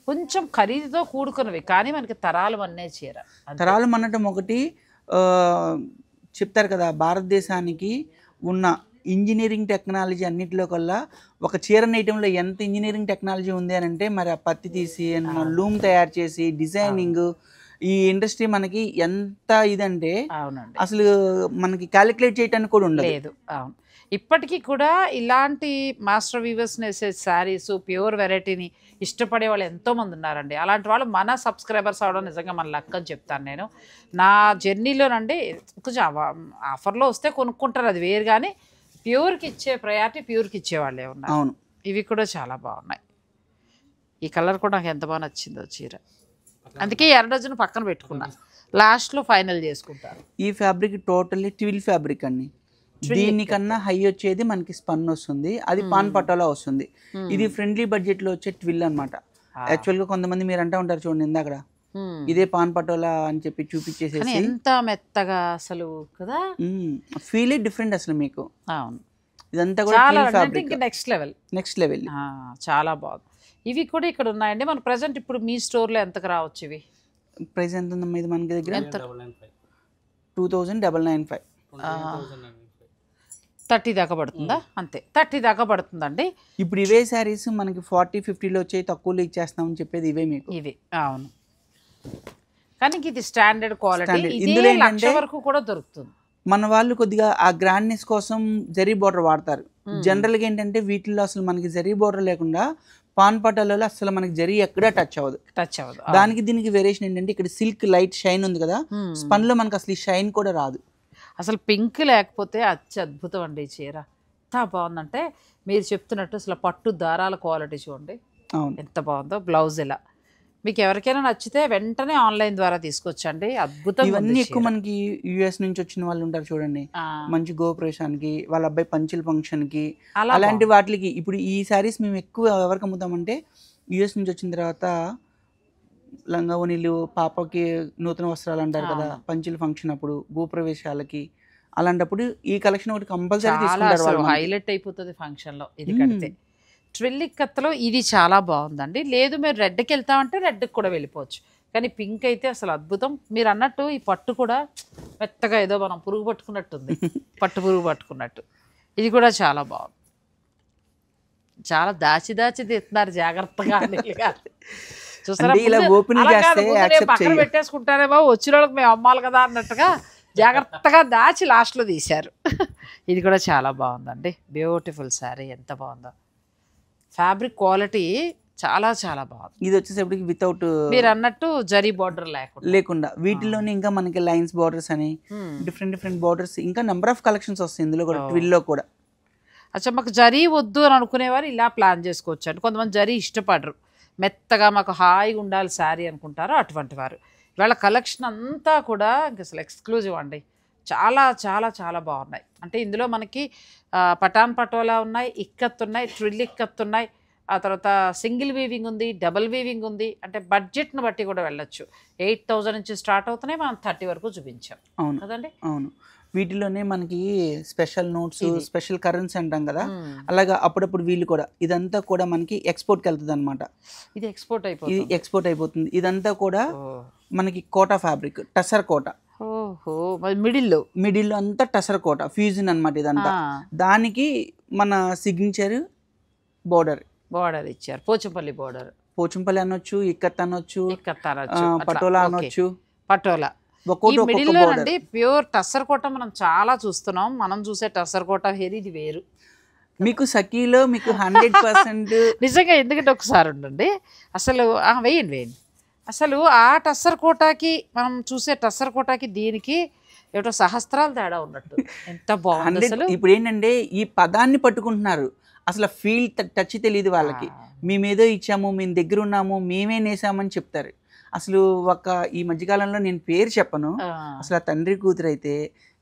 కొంచెం ఖరీదుతో కూడుకున్నవి కానీ మనకి తరాలు అన్నే చీర. తరాలు అనటం ఒకటి చెప్తారు కదా, భారతదేశానికి ఉన్న ఇంజనీరింగ్ టెక్నాలజీ అన్నింటిలో కల్లా ఒక చీర నేయటంలో ఎంత ఇంజనీరింగ్ టెక్నాలజీ ఉంది అని అంటే మరి ఆ పత్తి తీసి లూమ్ తయారు చేసి డిజైనింగ్, ఈ ఇండస్ట్రీ మనకి ఎంత ఇదంటే అసలు మనకి క్యాలిక్యులేట్ చేయడానికి కూడా ఉండలేదు. అవును, ఇప్పటికీ కూడా ఇలాంటి మాస్టర్ వీవర్స్ వేసే శారీస్ ప్యూర్ వెరైటీని ఇష్టపడే వాళ్ళు ఎంతోమంది ఉన్నారండి. అలాంటి వాళ్ళు మన సబ్స్క్రైబర్స్ అవడం నిజంగా మన లక్ అని చెప్తాను నేను. నా జర్నీలోనండి కొంచెం ఆఫర్లో వస్తే కొనుక్కుంటారు, అది వేరు. కానీ ప్యూర్కి ఇచ్చే ప్రయారిటీ ప్యూర్కి ఇచ్చేవాళ్ళే ఉన్నారు. అవును, ఇవి కూడా చాలా బాగున్నాయి. ఈ కలర్ కూడా నాకు ఎంత బాగా నచ్చిందో చీర, అందుకే 2 డజన్ పక్కన పెట్టుకున్నా, లాస్ట్లో ఫైనల్ చేసుకుంటారు. ఈ ఫ్యాబ్రిక్ టోటల్లీ ట్విల్ ఫ్యాబ్రిక్ అండి. దీనికన్నా హై వచ్చేది మనకి స్పన్ వస్తుంది, అది పాన్ పట్టోలా వస్తుంది. ఇది ఫ్రెండ్లీ బడ్జెట్ లో వచ్చే ట్విల్ అనమాట. యాక్చువల్ గా కొంతమంది మీరు అంటా ఉంటారు చూడండి, ఇందాక ఇదే పాన్ పటోలా అని చెప్పి చూపించేసేసి ఎంత మెత్తగా అసలు కదా, ఫీల్ డిఫరెంట్ అసలు మీకు. అవును, ఇదంతా కూడా నెక్స్ట్ లెవెల్ చాలా బాగుంది. ఇవి కూడా ఇక్కడ ఉన్నాయండి. మన ప్రెసెంట్ ఇప్పుడు మీ స్టోర్లో ఎంతకు రావచ్చు? ఇవి ప్రైస్ ఎంత ఉందమ్మా? ఇది మనకి దగ్గర 2,995, 30 దాకా పడుతుందా? అంతే, 30 దాకా పడుతుందండి. ఇప్పుడు ఇవే శారీస్ మనకి 40-50లో వచ్చాయి, తక్కువలో ఇచ్చేస్తామని చెప్పేది ఇవే మీకు. ఇవి అవును, కానీ ఇది స్టాండర్డ్ క్వాలిటీ. ఇందులో ఏంటంటే వరకు కూడా దొరుకుతుంది. మన వాళ్ళు కొద్దిగా ఆ గ్రాండ్నెస్ కోసం జరీ బోర్డర్ వాడతారు. జనరల్గా ఏంటంటే వీటిల్లో అసలు మనకి జరీ బోర్డర్ లేకుండా పాన్ పటాలలో అసలు మనకి జరీ ఎక్కడా టచ్ అవ్వదు. దానికి దీనికి వేరియేషన్ ఏంటంటే ఇక్కడ సిల్క్ లైట్ షైన్ ఉంది కదా, స్పన్ లో మనకి అసలు ఈ షైన్ కూడా రాదు. అసలు పింక్ లేకపోతే అద్భుతం అండి. ఈ చీర ఎంత బాగుందంటే మీరు చెప్తున్నట్టు అసలు పట్టు దారాల క్వాలిటీ చూడండి ఎంత బాగుందో. బ్లౌజ్ ఇలా మీకు ఎవరికైనా నచ్చితే వెంటనే ఆన్లైన్ ద్వారా తీసుకొచ్చండి, అద్భుతం. ఇవన్నీ ఎక్కువ మనకి యుఎస్ నుంచి వచ్చిన వాళ్ళు ఉంటారు చూడండి, మంచి గోప్రవేశానికి, వాళ్ళ అబ్బాయి పంచుల ఫంక్షన్ కి, అలాంటి వాటికి. ఇప్పుడు ఈ శారీస్ మేము ఎక్కువ ఎవరికి అమ్ముతామంటే యుఎస్ నుంచి వచ్చిన తర్వాత లంగా ఓనీలు, పాపకి నూతన వస్త్రాలు అంటారు కదా, పంచుల ఫంక్షన్ అప్పుడు, గోప్రవేశాలకి, అలాంటప్పుడు ఈ కలెక్షన్ ఒకటి కంపల్సరీ తీసుకుంటారు. హైలైట్ అయిపోతుంది ఫంక్షన్ లో ఇది కడితే. ట్విల్లిక్ కత్తలో ఇది చాలా బాగుందండి. లేదు మీరు రెడ్కి వెళ్తామంటే రెడ్కి కూడా వెళ్ళిపోవచ్చు, కానీ పింక్ అయితే అసలు అద్భుతం. మీరు అన్నట్టు ఈ పట్టు కూడా మెత్తగా ఏదో మనం పురుగు పట్టుకున్నట్టుంది, పట్టు పురుగు పట్టుకున్నట్టు. ఇది కూడా చాలా బాగుంది. చాలా దాచి దాచి తీస్తున్నారు జాగ్రత్తగా. చూసారా, పక్కన పెట్టేసుకుంటారేమో, వచ్చిన వాళ్ళకి మేము అమ్మాలి కదా అన్నట్టుగా జాగ్రత్తగా దాచి లాస్ట్లో తీశారు. ఇది కూడా చాలా బాగుందండి, బ్యూటిఫుల్ శారీ, ఎంత బాగుందో. ఫ్యాబ్రిక్ క్వాలిటీ చాలా చాలా బాగుంది. ఇది వచ్చేసరికి వితౌట్ మీరు అన్నట్టు జరీ బార్డర్ లేకుండా వీటిలోనే ఇంకా మనకి లైన్స్ బార్డర్స్ అని డిఫరెంట్ బార్డర్స్, ఇంకా నెంబర్ ఆఫ్ కలెక్షన్స్ వస్తాయి ఇందులో కూడా, ట్విల్లో కూడా. అచ్చా, మాకు జరీ వద్దు అని అనుకునేవారు ఇలా ప్లాన్ చేసుకోవచ్చు అండి. కొంతమంది జరీ ఇష్టపడరు, మెత్తగా మాకు హాయిగా ఉండాలి శారీ అనుకుంటారు, అటువంటి వారు. ఇవాళ కలెక్షన్ అంతా కూడా ఇంక అసలు ఎక్స్క్లూజివ్ అండి. చాలా చాలా చాలా బాగున్నాయి. అంటే ఇందులో మనకి పటాన్ పటోలా ఉన్నాయి, ఇక్కత్ ఉన్నాయి, ట్రిల్ ఇక్కత్ ఉన్నాయి, ఆ తర్వాత సింగిల్ వీవింగ్ ఉంది, డబుల్ వీవింగ్ ఉంది. అంటే బడ్జెట్ను బట్టి కూడా వెళ్ళొచ్చు. 8,000 నుంచి స్టార్ట్ అవుతున్నాయి, మనం 30 వరకు చూపించాం. అవును కదండి. అవును. వీటిలోనే మనకి స్పెషల్ నోట్స్, స్పెషల్ కరెన్సీ అంటాం కదా, అలాగా అప్పుడప్పుడు వీళ్ళు కూడా ఇదంతా కూడా మనకి ఎక్స్పోర్ట్కి వెళ్తుంది అనమాట. ఇది ఎక్స్పోర్ట్ అయిపోతుంది. ఇదంతా కూడా మనకి కోటా ఫ్యాబ్రిక్, టసర్ కోటా. ఓహో, మిడిల్లో అంతా టసర్ కోటా ఫ్యూజన్ అనమాట ఇదంతా. దానికి మన సిగ్నేచర్ బోర్డర్ ఇచ్చారు, పోచంపల్లి అనొచ్చు, ఇక్కత్ అనొచ్చు, పటోలా అనొచ్చు. పటోలా ప్యూర్ టస్సర్ కోట మనం చాలా చూస్తున్నాం. మనం చూసే టస్సర్ కోట వేరు, ఇది వేరు. మీకు సఖీలో మీకు 100% నిజంగా. ఎందుకంటే ఒకసారి ఉండండి, అసలు వేయండి. అసలు ఆ టస్సర్ కోటాకి మనం చూసే టస్సర్ కోటాకి దీనికి ఏటో సహస్రాలు తేడా ఉన్నట్టు. ఎంత బాగుంది అసలు. ఇప్పుడు ఏంటంటే ఈ పదాన్ని పట్టుకుంటున్నారు, అసలు ఫీల్ టచ్ తెలియదు వాళ్ళకి. మేమేదో ఇచ్చాము, మేము దగ్గర ఉన్నాము, మేమే నేసామని చెప్తారు. అసలు ఈ మధ్యకాలంలో నేను పేరు చెప్పను, అసలు ఆ తండ్రి కూతురు అయితే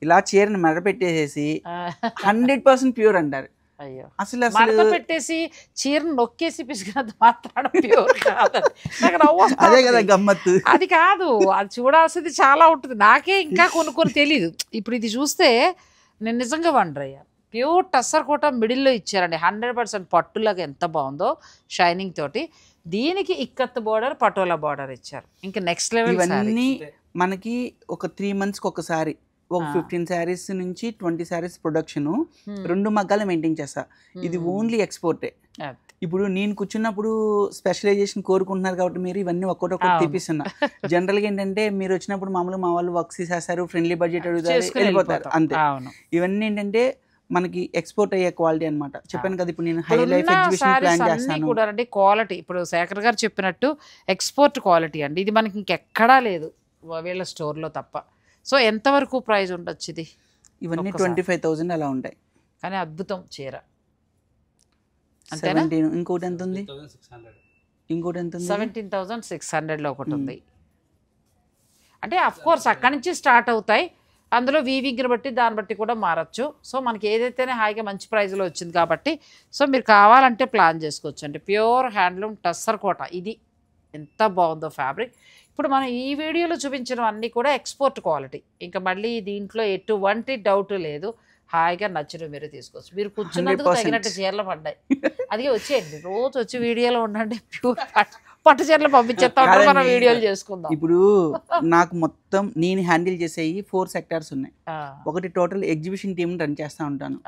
ఇలా చీరను మెడ పెట్టేసేసి 100% ప్యూర్ అంటారు. అయ్యో, అసలు పెట్టేసి చీరను నొక్కేసి పిసిగినంత మాత్రాన ప్యూర్ కాదండి. అదే కదా గమ్మత్తు. అది కాదు, అది చూడాల్సింది చాలా ఉంటుంది. నాకే ఇంకా కొన్ని తెలీదు. ఇప్పుడు ఇది చూస్తే నేను నిజంగా వండర్ అయ్యా. ప్యూర్ టస్సర్ కోట మిడిల్లో ఇచ్చారండి, 100% పట్టులాగా ఎంత బాగుందో షైనింగ్ తోటి. దీనికి ఇక్కత్ బార్డర్, పటోలా బార్డర్ ఇచ్చారు. ఇంకా నెక్స్ట్ లెవెల్. ఇవన్నీ మనకి ఒక 3 monthsకి ఒకసారి ఒక 15 శారీస్ నుంచి 20 శారీస్ ప్రొడక్షన్ 2 మగ్గాలు మెయింటైన్ చేస్తా. ఇది ఓన్లీ ఎక్స్పోర్టే. ఇప్పుడు నేను కూర్చున్నప్పుడు స్పెషలైజేషన్ కోరుకుంటున్నారు కాబట్టి మీరు ఇవన్నీ ఒక్కొక్కటి తీపిస్తున్నా. జనరల్గా ఏంటంటే మీరు వచ్చినప్పుడు మామూలుగా మా వాళ్ళు వర్క్ చేసేస్తారు, ఫ్రెండ్లీ బడ్జెట్ అడుగుతారు, వెళ్ళిపోతారు అంతే. ఇవన్నీ ఏంటంటే మనకి ఎక్స్పోర్ట్ అయ్యే క్వాలిటీ అనమాట. చెప్పాను కదా, ఇప్పుడు నేను హై లైఫ్ ఎగ్జిబిషన్ ప్లాన్ చేస్తాను కూడా అండి. క్వాలిటీ ఇప్పుడు శేఖర్ గారు చెప్పినట్టు ఎక్స్పోర్ట్ క్వాలిటీ అండి. ఇది మనకి ఇంకెక్కడా లేదు వీళ్ళ స్టోర్లో తప్ప. సో ఎంతవరకు ప్రైస్ ఉండొచ్చు ఇది? ఇవన్నీ 25,000 అలా ఉంటాయి. కానీ అద్భుతం చీర. 17. ఇంకోటి ఎంత ఉంది? 17,600లో ఒకటి ఉంది. అంటే అఫ్ కోర్స్ అక్కడి నుంచి స్టార్ట్ అవుతాయి. అందులో వీవింగ్ని బట్టి దాన్ని బట్టి కూడా మారచ్చు. సో మనకి ఏదైతేనే హాయిగా మంచి ప్రైస్లో వచ్చింది కాబట్టి సో మీరు కావాలంటే ప్లాన్ చేసుకోవచ్చు అండి. ప్యూర్ హ్యాండ్లూమ్ టస్సర్ కోట. ఇది ఎంత బాగుందో ఫ్యాబ్రిక్. ఇప్పుడు మనం ఈ వీడియోలో చూపించిన అన్నీ కూడా ఎక్స్పోర్ట్ క్వాలిటీ. ఇంకా మళ్ళీ దీంట్లో ఎటువంటి డౌట్ లేదు. హాయిగా నచ్చిన మీరు తీసుకోవచ్చు. మీరు కూర్చున్నందుకు తగినట్టు చీరలు పడ్డాయి. అది వచ్చేయండి, రోజు వచ్చి వీడియోలో ఉండండి. ప్యూర్ పట్టు చీరలు పంపించేస్తా ఉంటాం, మనం వీడియోలు చేసుకుందాం. ఇప్పుడు నాకు మొత్తం నేను హ్యాండిల్ చేసేవి 4 సెక్టార్స్ ఉన్నాయి. ఒకటి టోటల్ ఎగ్జిబిషన్ టీమ్ రన్ చేస్తూ ఉంటాను.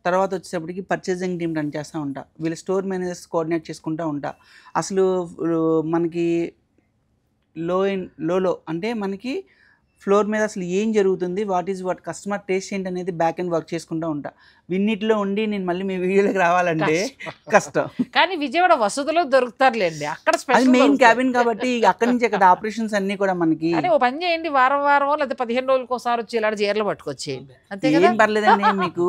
తర్వాత వచ్చేటప్పటికి పర్చేసింగ్ టీమ్ రన్ చేస్తూ ఉంటా. వీళ్ళ స్టోర్ మేనేజర్స్ కోఆర్డినేట్ చేసుకుంటూ ఉంటా. అసలు మనకి లో అంటే మనకి ఫ్లోర్ మీద అసలు ఏం జరుగుతుంది, వాట్ కస్టమర్ టేస్ట్ ఏంటి అనేది బ్యాక్ అండ్ వర్క్ చేసుకుంటూ ఉంటా. విన్నిట్లో ఉండి నేను మళ్ళీ మీ వీడియోలోకి రావాలంటే కష్టం. కానీ విజయవాడ వసతులు దొరుకుతారులేండి, అక్కడ మెయిన్ క్యాబిన్ కాబట్టి అక్కడి నుంచి అక్కడ ఆపరేషన్స్ అన్ని కూడా మనకి. ఓ పని చేయండి, వారం లేదా 15 రోజులకు ఒకసారి వచ్చి ఇలాంటి చీరలు పట్టుకొచ్చేయండి, అంతే ఏం పర్లేదండి. మీకు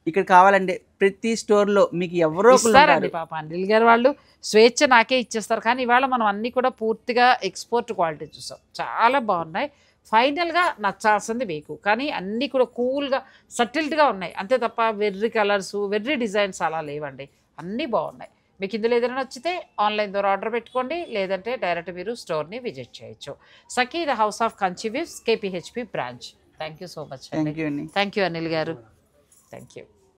ఇక్కడ కావాలంటే ప్రతి స్టోర్లో మీకు ఎవరో ఇస్తారండి. పాప అనిల్ గారు వాళ్ళు స్వేచ్ఛ నాకే ఇచ్చేస్తారు. కానీ ఇవాళ మనం అన్నీ కూడా పూర్తిగా ఎక్స్పోర్ట్ క్వాలిటీ చూసాం, చాలా బాగున్నాయి. ఫైనల్గా నచ్చాల్సింది మీకు. కానీ అన్నీ కూడా కూల్గా సటిల్డ్గా ఉన్నాయి అంతే తప్ప వెర్రి కలర్స్ వెర్రి డిజైన్స్ అలా లేవండి, అన్నీ బాగున్నాయి. మీకు ఇందులో ఏదైనా నచ్చితే ఆన్లైన్ ద్వారా ఆర్డర్ పెట్టుకోండి, లేదంటే డైరెక్ట్ మీరు స్టోర్ని విజిట్ చేయొచ్చు. Sakhi the house of Kanchi weaves, KPHP బ్రాంచ్. థ్యాంక్ యూ సో మచ్ అండి. Thank you Anil garu, thank you.